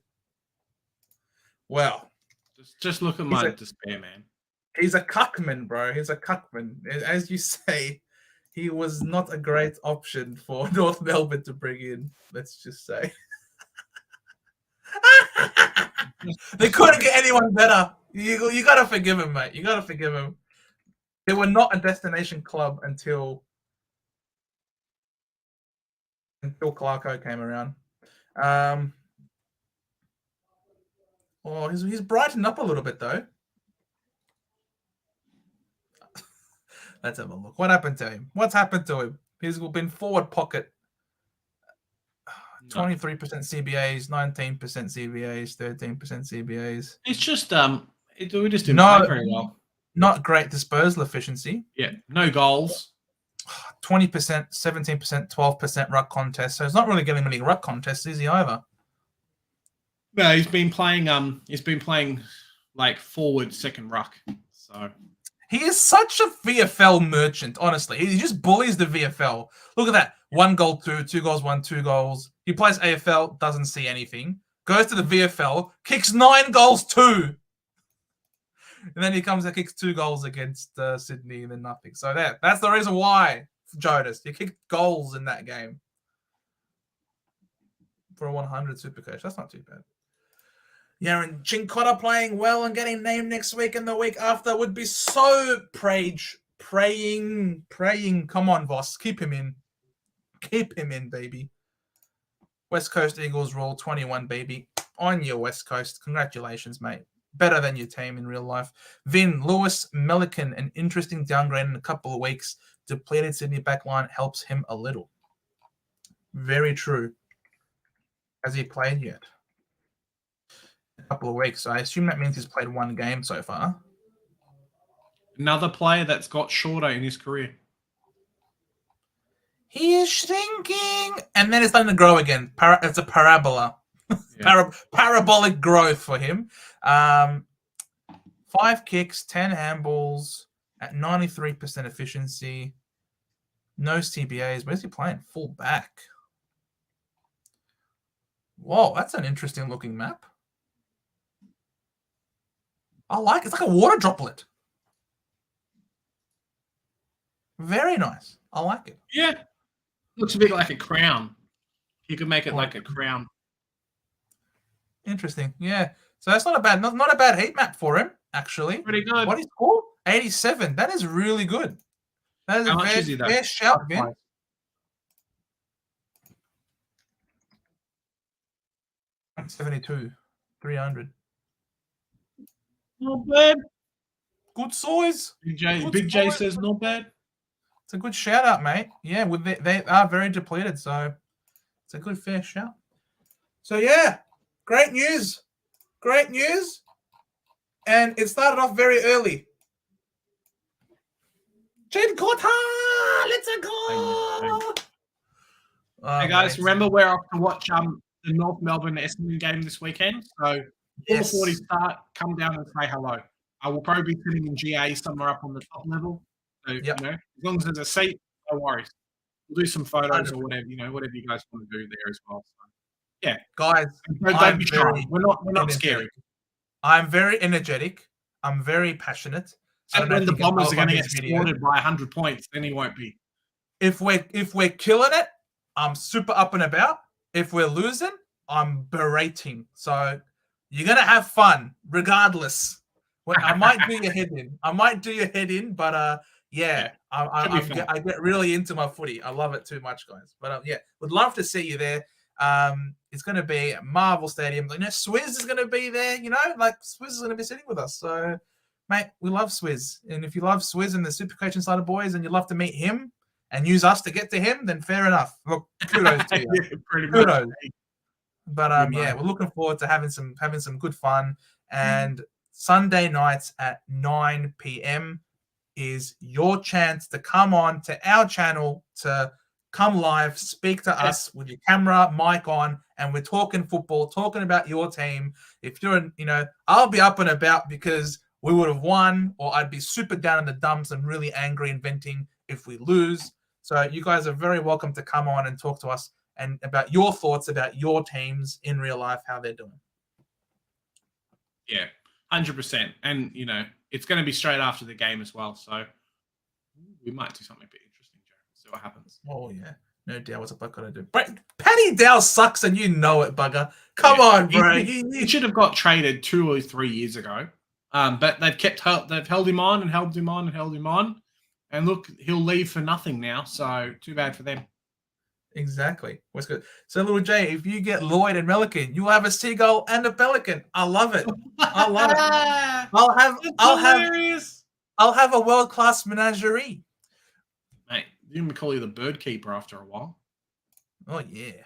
Well. Just look at my despair, man. He's a cuckman, bro. He's a cuckman. As you say, he was not a great option for North Melbourne to bring in, let's just say. They couldn't get anyone better. You got to forgive him, mate. You got to forgive him. They were not a destination club until Clarko came around. He's brightened up a little bit, though. Let's have a look. What happened to him? What's happened to him? He's been forward pocket. 23% CBAs, 19% CBAs, 13% CBAs. It's just we just didn't play very well. Not great disposal efficiency. Yeah, no goals. 20%, 17%, 12% ruck contest. So he's not really getting many ruck contests, is he either? No, he's been playing like forward second ruck. So he is such a VFL merchant, honestly. He just bullies the VFL. Look at that. 1 goal, 2 goals, 1, 2 goals. He plays AFL, doesn't see anything. Goes to the VFL, kicks 9 goals, 2. And then he comes and kicks 2 goals against Sydney and then nothing. So that's the reason why Jonas. You kicked goals in that game for a 100 Supercoach. That's not too bad. Yeah, and Chincotta playing well and getting named next week and the week after would be so praying. Come on, Voss. Keep him in. Keep him in, baby. West Coast Eagles roll 21, baby. On your West Coast. Congratulations, mate. Better than your team in real life. Vin, Lewis, Melican, an interesting downgrade in a couple of weeks. Depleted Sydney backline helps him a little. Very true. Has he played yet? A couple of weeks. So I assume that means he's played one game so far. Another player that's got shorter in his career. He is shrinking. And then it's starting to grow again. It's a parabola. Yeah. Parabolic growth for him. 5 kicks, 10 handballs at 93% efficiency. No CBAs. Where's he playing? Full back. Whoa, that's an interesting looking map. I like it. It's like a water droplet. Very nice. I like it. Yeah. Looks a bit like a crown. You could make it like a crown. Interesting. Yeah. So that's not a bad heat map for him, actually. Pretty good. What is score? 87. That is really good. That is How a much is he, though? fair shout, Vin. 72. 300. Not bad. Good size. Big J says not bad. It's a good shout out, mate. Yeah, they are very depleted, so it's a good fair shout. So yeah, great news. Great news. And it started off very early. Jade Cotta! Let's go! Hey guys, remember we're off to watch the North Melbourne Essendon game this weekend. So 4:40 start, come down and say hello. I will probably be sitting in GA somewhere up on the top level. So you know, as long as there's a seat, no worries. We'll do some photos or whatever, whatever you guys want to do there as well. So, yeah. Guys, don't be shy. We're not scary. I'm very energetic. I'm very passionate. And when the Bombers are going to get slaughtered by 100 points, then he won't be. If we're killing it, I'm super up and about. If we're losing, I'm berating. So you're gonna have fun, regardless. I might do your head in. But I get really into my footy. I love it too much, guys. But would love to see you there. It's going to be at Marvel Stadium. Swizz is going to be there. Swizz is going to be sitting with us. So, mate, we love Swizz. And if you love Swizz and the Supercoach Insider boys, and you'd love to meet him and use us to get to him, then fair enough. Look, kudos to you. Kudos. But we're looking forward to having some good fun. And Sunday nights at 9 p.m. is your chance to come on to our channel, to come live, speak to us with your camera, mic on, and we're talking football, talking about your team. If you're, I'll be up and about because we would have won, or I'd be super down in the dumps and really angry and venting if we lose. So you guys are very welcome to come on and talk to us and about your thoughts about your teams in real life, how they're doing. Yeah, 100%. And, it's going to be straight after the game as well. So we might do something a bit interesting, Jared. See what happens. Oh, yeah. No doubt. What's a buck going to do? Paddy Dow sucks and you know it, bugger. Come on, bro. He should have got traded 2 or 3 years ago. But they've held him on and held him on and held him on. And look, he'll leave for nothing now. So too bad for them. Exactly. What's good? So, Little J, if you get Lloyd and Melican, you'll have a seagull and a pelican. I love it. I love it. I'll have a world-class menagerie. Mate, you can call you the bird keeper after a while. Oh yeah.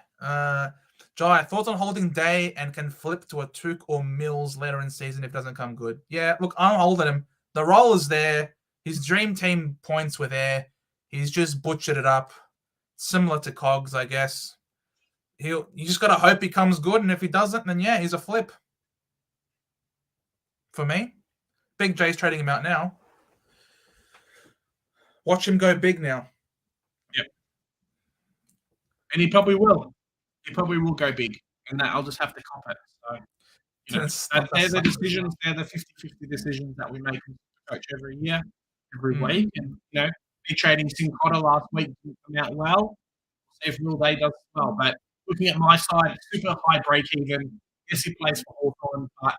Jai, thoughts on holding Day and can flip to a Took or Mills later in season if it doesn't come good. Yeah, look, I'm holding him. The role is there. His dream team points were there. He's just butchered it up. Similar to Cogs, I guess. You just got to hope he comes good, and if he doesn't, then yeah, he's a flip. For me. Big J's trading him out now. Watch him go big now. Yep. And he probably will. He probably will go big, and that I'll just have to cop it. So, they're the decisions. They're the 50-50 decisions that we make as a coach every year, every week. And, be trading Sincotta last week didn't come out well. See if Will Day does as well. But looking at my side, super high break even. Yes, he plays for Hawthorn, but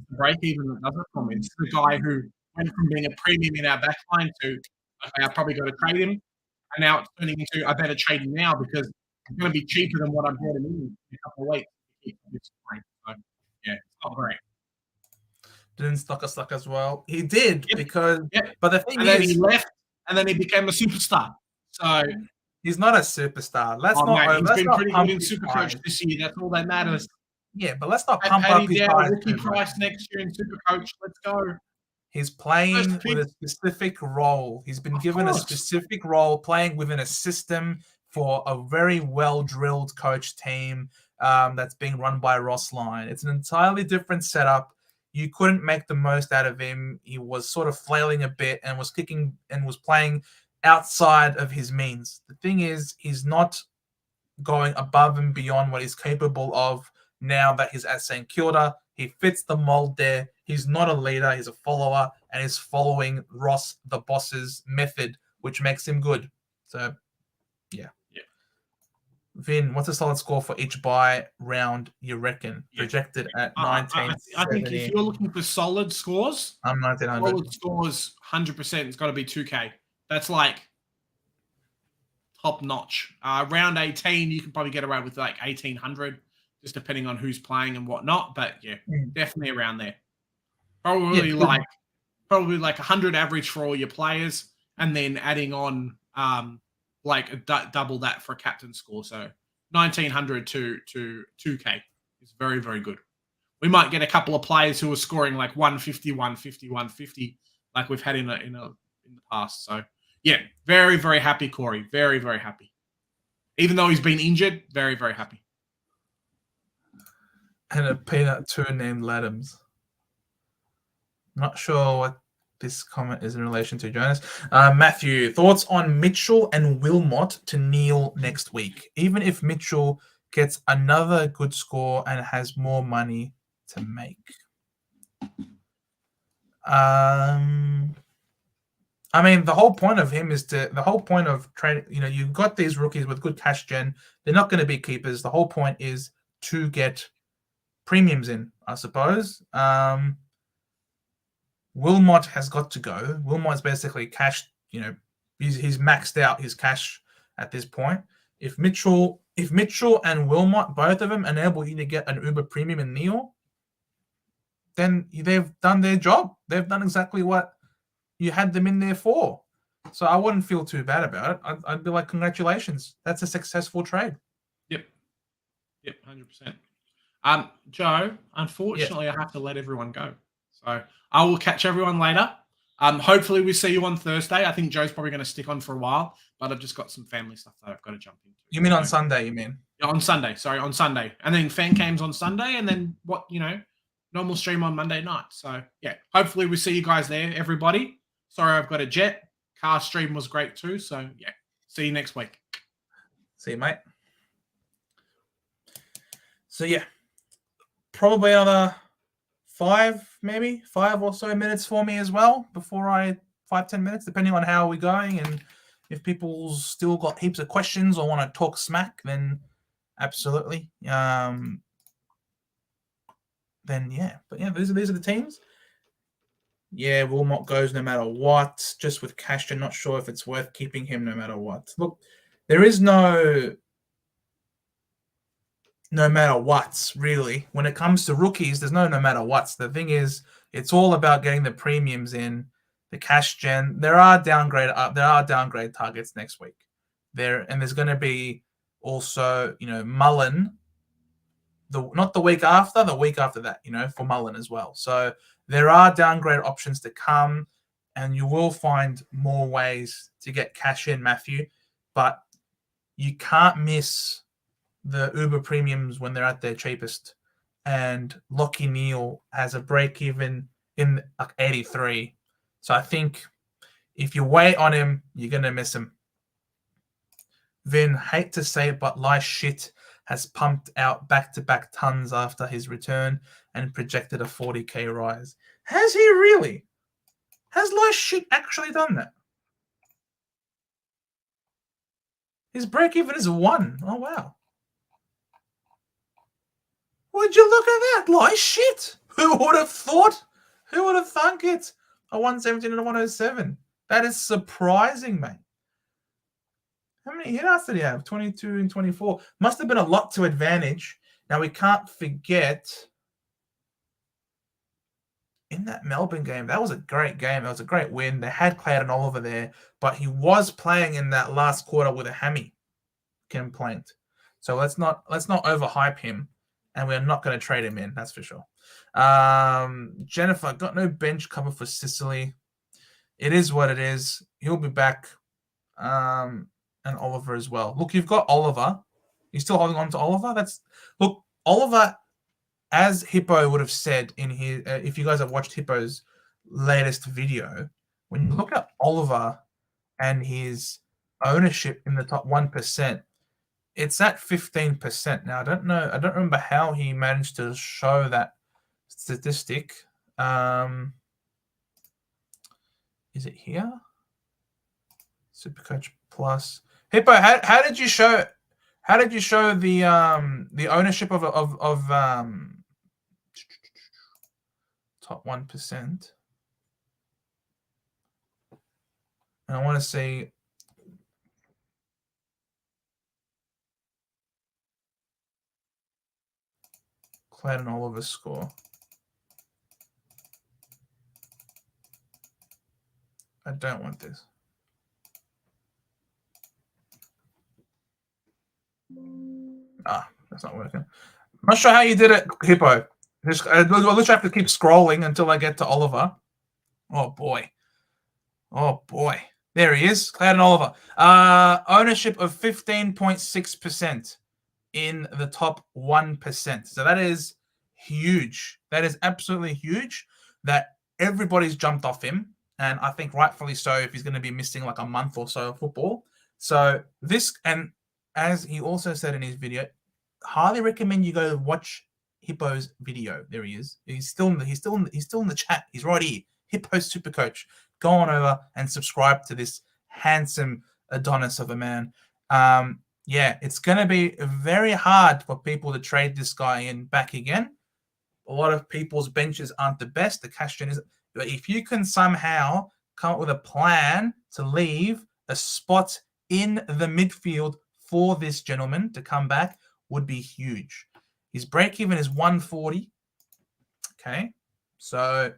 the break even that does it for me. This is the guy who went from being a premium in our backline to, okay, I've probably got to trade him. And now it's turning into, I better trade him now because it's going to be cheaper than what I bought him in a couple of weeks. So, yeah, it's not great. Didn't stock a suck as well. He did Yep. because, Yep. but the thing And then is, he left, and then he became a superstar. So he's not a superstar. Let's oh, not. mate, he's let's been not pretty pump good in his Supercoach price. this year. That's all that matters. Yeah, but let's not And pump up his Paddy Dow, price. rookie too much. price next year in Supercoach. Let's go. He's playing First with a pick. specific role. He's been Of given a course. specific role, playing within a system for a very well-drilled coach team that's being run by Ross Lyon. It's an entirely different setup. You couldn't make the most out of him. He was sort of flailing a bit and was kicking and was playing outside of his means. The thing is, he's not going above and beyond what he's capable of now that he's at St. Kilda. He fits the mold there. He's not a leader. He's a follower, and he's following Ross, the boss's method, which makes him good. So, yeah. Vin, what's a solid score for each buy round, you reckon? Projected at 1970. I think if you're looking for solid scores, I'm 1900. solid scores, 100%, it's got to be 2K. That's like top notch. Round 18, you can probably get away with like 1800, just depending on who's playing and whatnot. But yeah, definitely around there. Probably like 100 average for all your players, and then adding on double that for a captain score. So 1900 to 2K is very, very good. We might get a couple of players who are scoring like 150, 150, 150, like we've had in the past. So yeah, very, very happy, Corey. Very, very happy. Even though he's been injured, very, very happy. And a peanut too named Laddams. Not sure what this comment is in relation to, Jonas. Matthew, thoughts on Mitchell and Wilmot to kneel next week, even if Mitchell gets another good score and has more money to make? I mean, the whole point of him is the whole point of trading. You've got these rookies with good cash gen. They're not going to be keepers. The whole point is to get premiums in, I suppose. Wilmot has got to go. Wilmot's basically cashed, he's maxed out his cash at this point. If Mitchell and Wilmot, both of them, enable you to get an Uber premium in Neil, then they've done their job. They've done exactly what you had them in there for. So I wouldn't feel too bad about it. I'd be like, congratulations. That's a successful trade. Yep, 100%. Joe, unfortunately, I have to let everyone go. So I will catch everyone later. Hopefully we see you on Thursday. I think Joe's probably going to stick on for a while, but I've just got some family stuff that I've got to jump into. You mean on Sunday, you mean? Yeah, on Sunday. Sorry, on Sunday. And then fan cams on Sunday, and then normal stream on Monday night. So yeah, hopefully we see you guys there, everybody. Sorry, I've got a jet. Car stream was great too. So yeah, see you next week. See you, mate. So yeah, probably another 5 or so minutes for me as well before 5-10 minutes, depending on how we're going. And if people's still got heaps of questions or want to talk smack, then absolutely. Then yeah. But yeah, these are the teams. Yeah, Wilmot goes no matter what. Just with cash, I'm not sure if it's worth keeping him no matter what. Look, there is no matter what's really. When it comes to rookies, there's no matter what's. The thing is, it's all about getting the premiums in, the cash gen. There are downgrade targets next week. There's going to be also, Mullen. Not the week after, the week after that, for Mullen as well. So there are downgrade options to come, and you will find more ways to get cash in, Matthew. But you can't miss the Uber premiums when they're at their cheapest. And Lockie Neal has a break even in like 83. So I think if you wait on him, you're going to miss him. Vin, hate to say it, but Lai Shit has pumped out back-to-back tons after his return and projected a 40k rise. Has he really? Has Lai Shit actually done that? His break even is 1. Oh, wow. Would you look at that? Like shit. Who would have thought? Who would have thunk it? A 117 and a 107. That is surprising, mate. How many hitouts did he have? 22 and 24. Must have been a lot to advantage. Now, we can't forget in that Melbourne game, that was a great game. That was a great win. They had Clayton Oliver there, but he was playing in that last quarter with a hammy complaint. So let's not overhype him, and we're not going to trade him in. That's for sure. Jennifer, got no bench cover for Sicily. It is what it is. He'll be back. And Oliver as well. Look, you've got Oliver. You're still holding on to Oliver? Look, Oliver, as Hippo would have said in his, if you guys have watched Hippo's latest video, when you look at Oliver and his ownership in the top 1%, it's at 15%. Now, I don't remember how he managed to show that statistic. Is it here? Supercoach Plus. Hippo, how did you show the ownership of top 1%? And I want to see Clayton Oliver's score. I don't want this. That's not working. I'm not sure how you did it, Hippo. I literally have to keep scrolling until I get to Oliver. Oh boy. There he is, Clayton Oliver. Ownership of 15.6% in the top 1%. So that is huge. That is absolutely huge that everybody's jumped off him. And I think rightfully so if he's going to be missing like a month or so of football. So this, and as he also said in his video, highly recommend you go watch Hippo's video. There he is. He's still in the chat. He's right here. Hippo Supercoach. Go on over and subscribe to this handsome Adonis of a man. Yeah, it's going to be very hard for people to trade this guy in back again. A lot of people's benches aren't the best. The cash gen is. But if you can somehow come up with a plan to leave a spot in the midfield for this gentleman to come back, would be huge. His break even is 140. Okay, so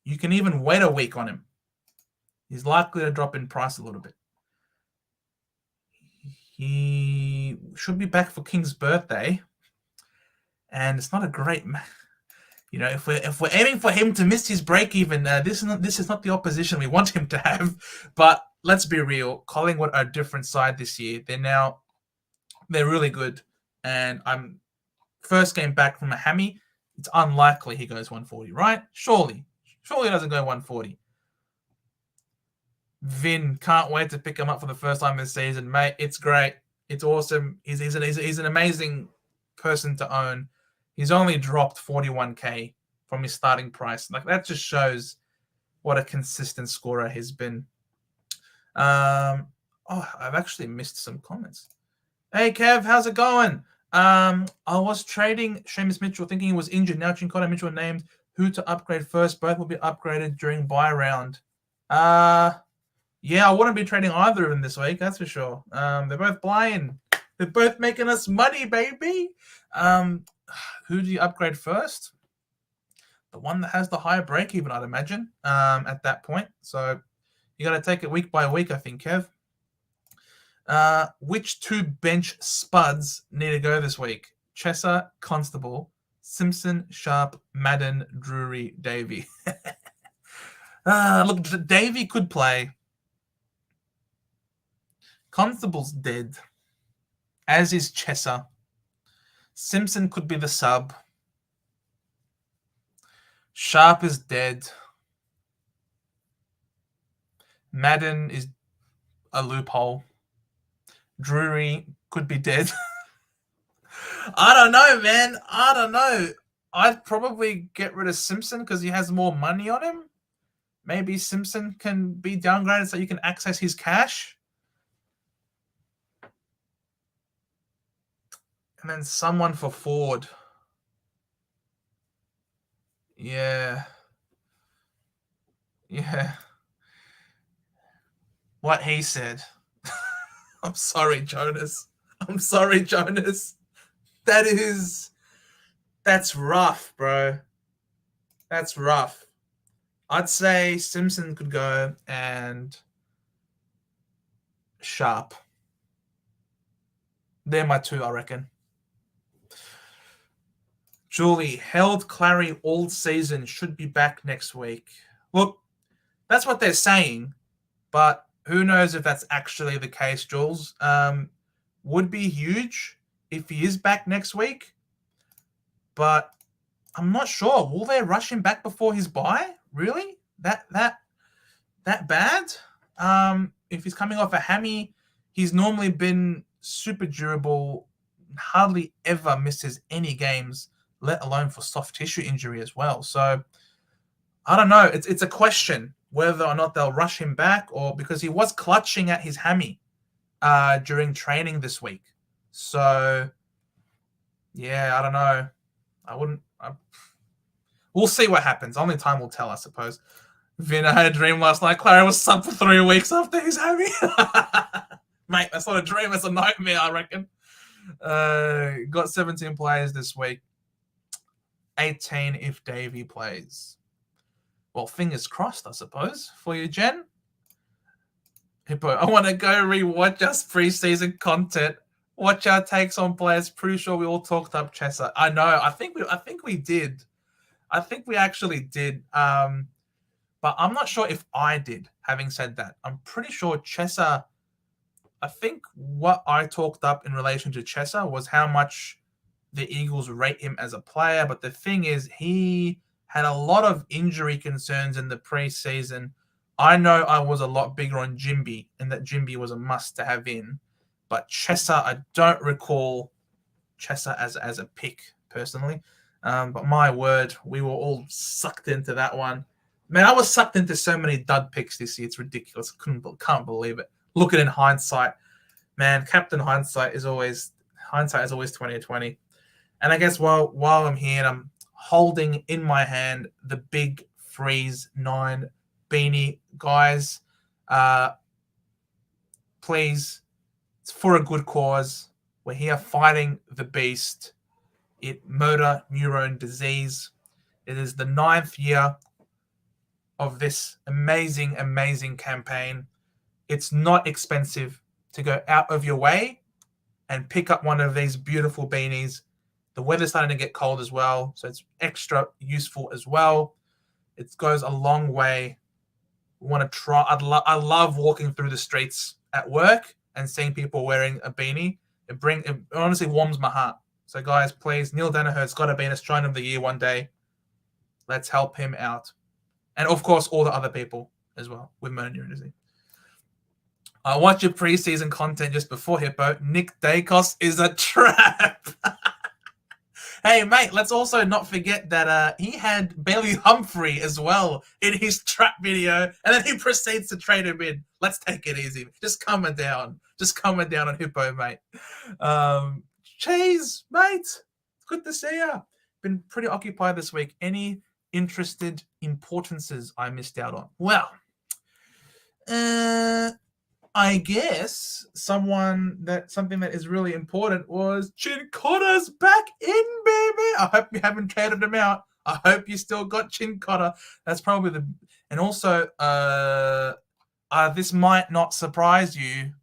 you can even wait a week on him. He's likely to drop in price a little bit. He should be back for King's birthday, and it's not a great, you know, if we're aiming for him to miss his break even, this is not the opposition we want him to have. But let's be real, Collingwood are a different side this year. They're really good, and I'm first game back from a hammy. It's unlikely he goes 140, right? Surely he doesn't go 140. Vin, can't wait to pick him up for the first time this season, mate. It's great. It's awesome. He's an amazing person to own. He's only dropped 41K from his starting price. Like, that just shows what a consistent scorer he's been. I've actually missed some comments. Hey, Kev, how's it going? I was trading Seamus Mitchell thinking he was injured. Now Chincotta Mitchell named who to upgrade first. Both will be upgraded during buy round. Yeah, I wouldn't be trading either of them this week, that's for sure. They're both playing. They're both making us money, baby. Who do you upgrade first? The one that has the higher break even, I'd imagine, at that point. So you got to take it week by week, I think, Kev. Which two bench spuds need to go this week? Chesser, Constable, Simpson, Sharp, Madden, Drury, Davey. Look, Davey could play. Constable's dead, as is Chesser. Simpson could be the sub. Sharp is dead. Madden is a loophole. Drury could be dead. I don't know, man. I don't know. I'd probably get rid of Simpson because he has more money on him. Maybe Simpson can be downgraded so you can access his cash. And then someone for Ford. Yeah. Yeah. What he said. I'm sorry, Jonas. I'm sorry, Jonas. That's rough, bro. That's rough. I'd say Simpson could go and Sharp. They're my two, I reckon. Julie, held Clary all season, should be back next week. Look, that's what they're saying, but who knows if that's actually the case, Jules. Would be huge if he is back next week, but I'm not sure. Will they rush him back before his bye? Really? That bad? If he's coming off a hammy, he's normally been super durable, hardly ever misses any games, let alone for soft tissue injury as well. So I don't know. It's a question whether or not they'll rush him back, or because he was clutching at his hammy during training this week. So yeah, I don't know. We'll see what happens. Only time will tell, I suppose. Vin, I had a dream last night. Clara was sub for 3 weeks after his hammy. Mate, that's not a dream. That's a nightmare, I reckon. Got 17 players this week. 18 if Davey plays. Well, fingers crossed, I suppose, for you, Jen. Hippo, I want to go rewatch us preseason content. Watch our takes on players. Pretty sure we all talked up Chesser. I know. I think we did. I think we actually did. But I'm not sure if I did, having said that. I'm pretty sure Chesser, I think what I talked up in relation to Chesser was how much the Eagles rate him as a player. But the thing is, he had a lot of injury concerns in the preseason. I know I was a lot bigger on Jimby, and that Jimby was a must to have in. But Chesser, I don't recall Chesser as a pick, personally. But my word, we were all sucked into that one. Man, I was sucked into so many dud picks this year. It's ridiculous. Can't believe it. Look at it in hindsight. Man, Captain Hindsight is always 20/20. And I guess while I'm here, I'm holding in my hand the big Freeze 9 beanie, guys. Please, it's for a good cause. We're here fighting the beast. Motor neurone disease. It is the 9th year of this amazing, amazing campaign. It's not expensive to go out of your way and pick up one of these beautiful beanies. The weather's starting to get cold as well, so it's extra useful as well. It goes a long way. We want to try. I love walking through the streets at work and seeing people wearing a beanie. It honestly warms my heart. So guys, please, Neil Danaher's got to be an Australian of the Year one day. Let's help him out. And of course, all the other people as well with motor neurone disease. I watch your preseason content just before Hippo. Nick Dacos is a trap. Hey, mate, let's also not forget that he had Bailey Humphrey as well in his trap video, and then he proceeds to trade him in. Let's take it easy. Just coming down on Hippo, mate. Cheese, mate. Good to see you. Been pretty occupied this week. Any interested importances I missed out on? Well, I guess something that is really important was Chin Cotter's back in, baby. I hope you haven't traded him out. I hope you still got Chin Cotter. That's probably and also, this might not surprise you.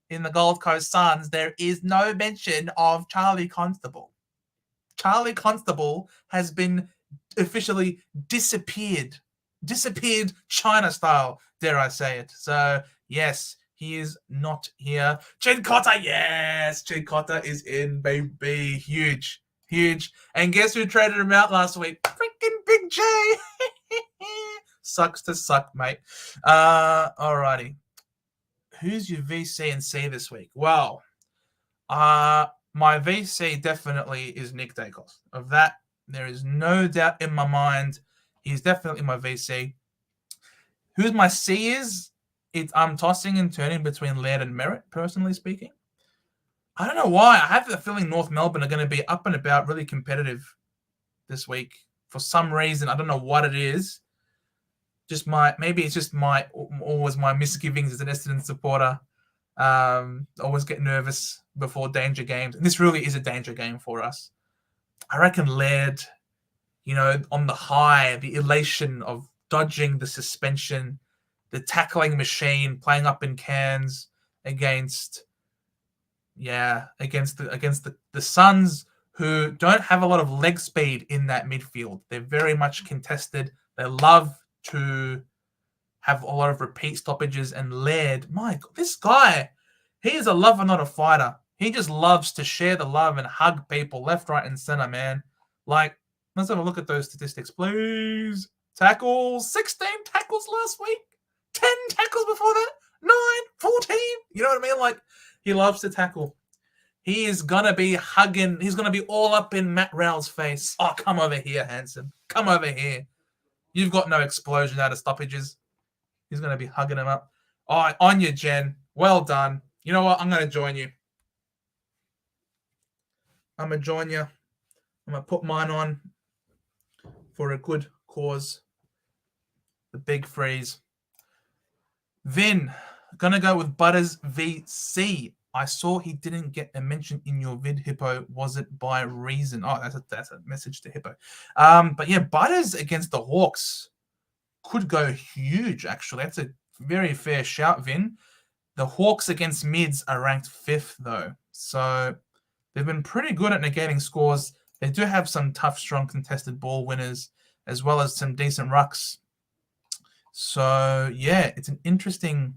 In the Gold Coast Suns, there is no mention of Charlie Constable. Charlie Constable has been officially disappeared China style, dare I say it. So, yes, he is not here. Chin Cotter, yes! Chin Cotter is in, baby. Huge. And guess who traded him out last week? Freaking Big J! Sucks to suck, mate. Alrighty. Who's your VC and C this week? Well, my VC definitely is Nick Dacos. Of that, there is no doubt in my mind. He's definitely my VC. Who's my C is? I'm tossing and turning between Laird and Merritt, personally speaking. I don't know why. I have the feeling North Melbourne are going to be up and about, really competitive this week for some reason. I don't know what it is. Maybe it's just always my misgivings as an Essendon supporter. Always get nervous before danger games, and this really is a danger game for us. I reckon Laird, on the high, the elation of dodging the suspension, the tackling machine, playing up in Cairns against the Suns, who don't have a lot of leg speed in that midfield. They're very much contested. They love to have a lot of repeat stoppages, and Laird, my God, this guy, he is a lover, not a fighter. He just loves to share the love and hug people left, right, and center, man. Like, let's have a look at those statistics, please. Tackles, 16 tackles last week, 10 tackles before that, 9, 14. You know what I mean? Like, he loves to tackle. He is going to be hugging. He's going to be all up in Matt Rowell's face. Oh, come over here, handsome. Come over here. You've got no explosion out of stoppages. He's going to be hugging him up. Oh, on you, Jen. Well done. You know what? I'm going to join you. I'm going to join you. I'm going to put mine on for a good cause. The big freeze. Vin, going to go with Butters VC. I saw he didn't get a mention in your vid, Hippo. Was it by reason? Oh, that's a message to Hippo. But yeah, Butters against the Hawks could go huge, actually. That's a very fair shout, Vin. The Hawks against mids are ranked 5th, though. So they've been pretty good at negating scores. They do have some tough, strong contested ball winners, as well as some decent rucks. So yeah, it's an interesting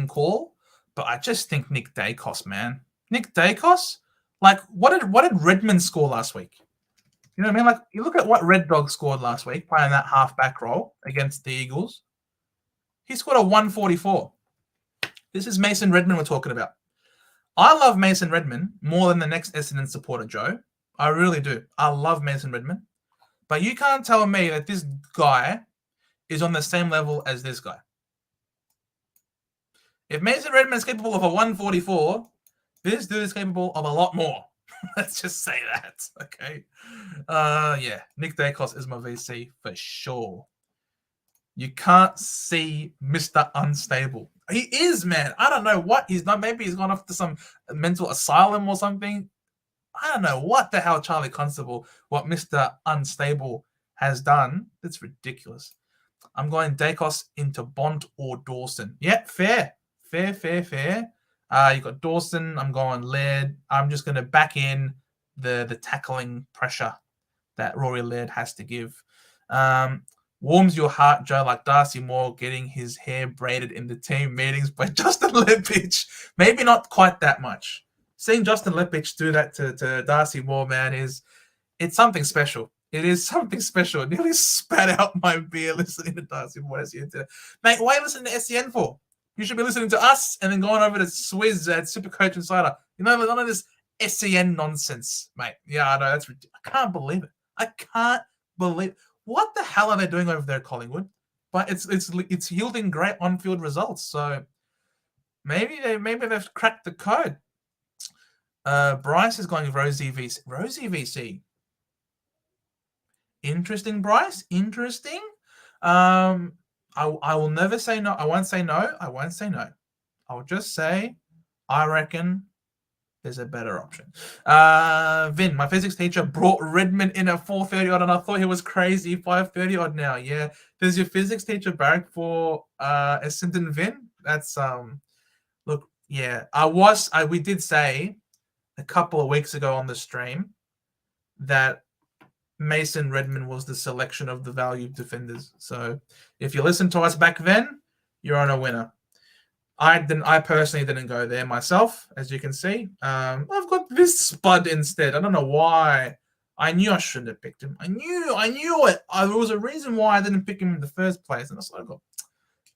call. But I just think Nick Dacos, man. Nick Dacos? Like, what did Redmond score last week? You know what I mean? Like, you look at what Red Dog scored last week, playing that half-back role against the Eagles. He scored a 144. This is Mason Redmond we're talking about. I love Mason Redmond more than the next Essendon supporter, Joe. I really do. I love Mason Redmond. But you can't tell me that this guy is on the same level as this guy. If Mason Redmond is capable of a 144, this dude is capable of a lot more. Let's just say that, okay? Yeah, Nick Dacos is my VC for sure. You can't see Mr. Unstable. He is, man. I don't know what he's done. Maybe he's gone off to some mental asylum or something. I don't know what the hell Charlie Constable, what Mr. Unstable has done. That's ridiculous. I'm going Dacos into Bont or Dawson. Yeah, fair. You got Dawson. I'm going Laird. I'm just going to back in the tackling pressure that Rory Laird has to give. Warms your heart, Joe, like Darcy Moore getting his hair braided in the team meetings by Justin Lepich. Maybe not quite that much. Seeing Justin Lepich do that to Darcy Moore, man, it's something special. It is something special. I nearly spat out my beer listening to Darcy Moore SEN today. Mate, why are you listening to SEN for? You should be listening to us and then going over to Swizz at Supercoach Insider. You know, none of this SEN nonsense, mate. Yeah, I know. That's ridiculous. I can't believe it. I can't believe it. What the hell are they doing over there at Collingwood? But it's yielding great on-field results. So maybe they've cracked the code. Bryce is going Rosie VC. Rosie VC. Interesting, Bryce. Interesting. I will never say no. I won't say no. I'll just say I reckon there's a better option. Vin, my physics teacher brought Redmond in at 4:30 odd, and I thought he was crazy. 5:30 odd now. Yeah. Does your physics teacher barrack for Essendon, Vin? That's look, yeah. We did say a couple of weeks ago on the stream that Mason Redmond was the selection of the valued defenders. So if you listened to us back then, you're on a winner. I personally didn't go there myself, as you can see. I've got this Spud instead. I don't know why. I knew I shouldn't have picked him. I knew it. There was a reason why I didn't pick him in the first place, and I sort of got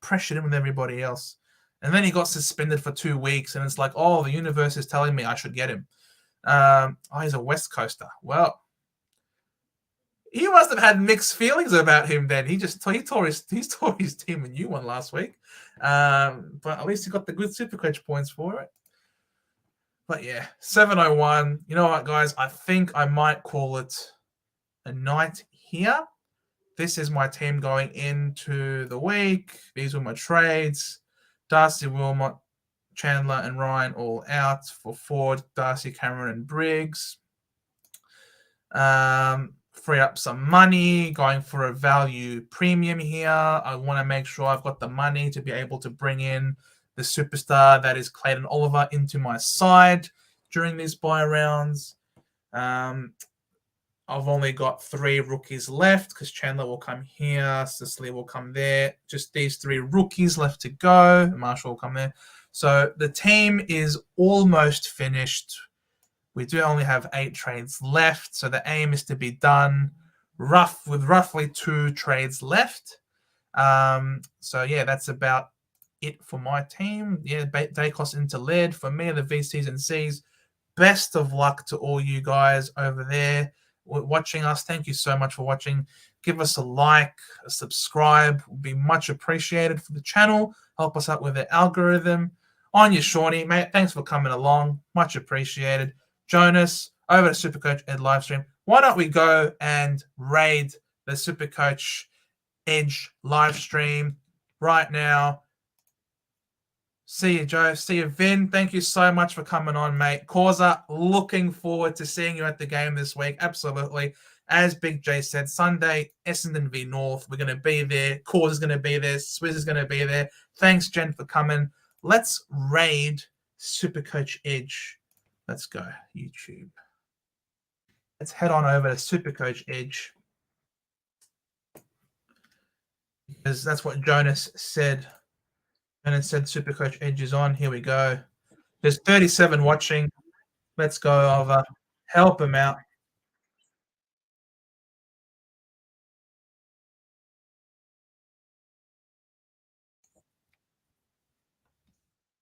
pressured in with everybody else. And then he got suspended for 2 weeks, and it's like, oh, the universe is telling me I should get him. He's a West Coaster. Well, he must have had mixed feelings about him then. He tore his team a new one last week. But at least he got the good Supercoach points for it. But yeah, 701. You know what, guys? I think I might call it a night here. This is my team going into the week. These were my trades. Darcy, Wilmot, Chandler, and Ryan all out for Ford, Darcy, Cameron, and Briggs. Free up some money, going for a value premium here. I want to make sure I've got the money to be able to bring in the superstar that is Clayton Oliver into my side during these buy rounds. I've only got 3 rookies left because Chandler will come here, Cicely will come there. Just these 3 rookies left to go. Marshall will come there. So the team is almost finished. We do only have 8 trades left, so the aim is to be done with roughly 2 trades left. So yeah, that's about it for my team. Yeah, Dacos into lead. For me, the VCs and Cs, best of luck to all you guys over there watching us. Thank you so much for watching. Give us a like, a subscribe. Would be much appreciated for the channel. Help us out with the algorithm. On you, Shawnee, mate. Thanks for coming along. Much appreciated. Jonas, over to Supercoach Ed Livestream. Why don't we go and raid the Supercoach Edge livestream right now? See you, Joe. See you, Vin. Thank you so much for coming on, mate. Causa, looking forward to seeing you at the game this week. Absolutely. As Big J said, Sunday, Essendon v North. We're going to be there. Causa's going to be there. Swizz is going to be there. Thanks, Jen, for coming. Let's raid Supercoach Edge. Let's go, YouTube. Let's head on over to Supercoach Edge. Because that's what Jonas said. And it said Supercoach Edge is on. Here we go. There's 37 watching. Let's go over. Help him out.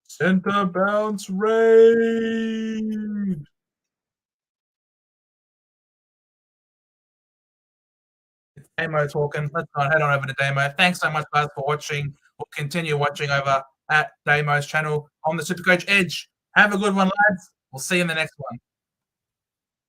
Center bounce raid. It's Damo talking. Let's go head on over to Damo. Thanks so much, guys, for watching. We'll continue watching over at Damo's channel on the Supercoach Edge. Have a good one, lads. We'll see you in the next one.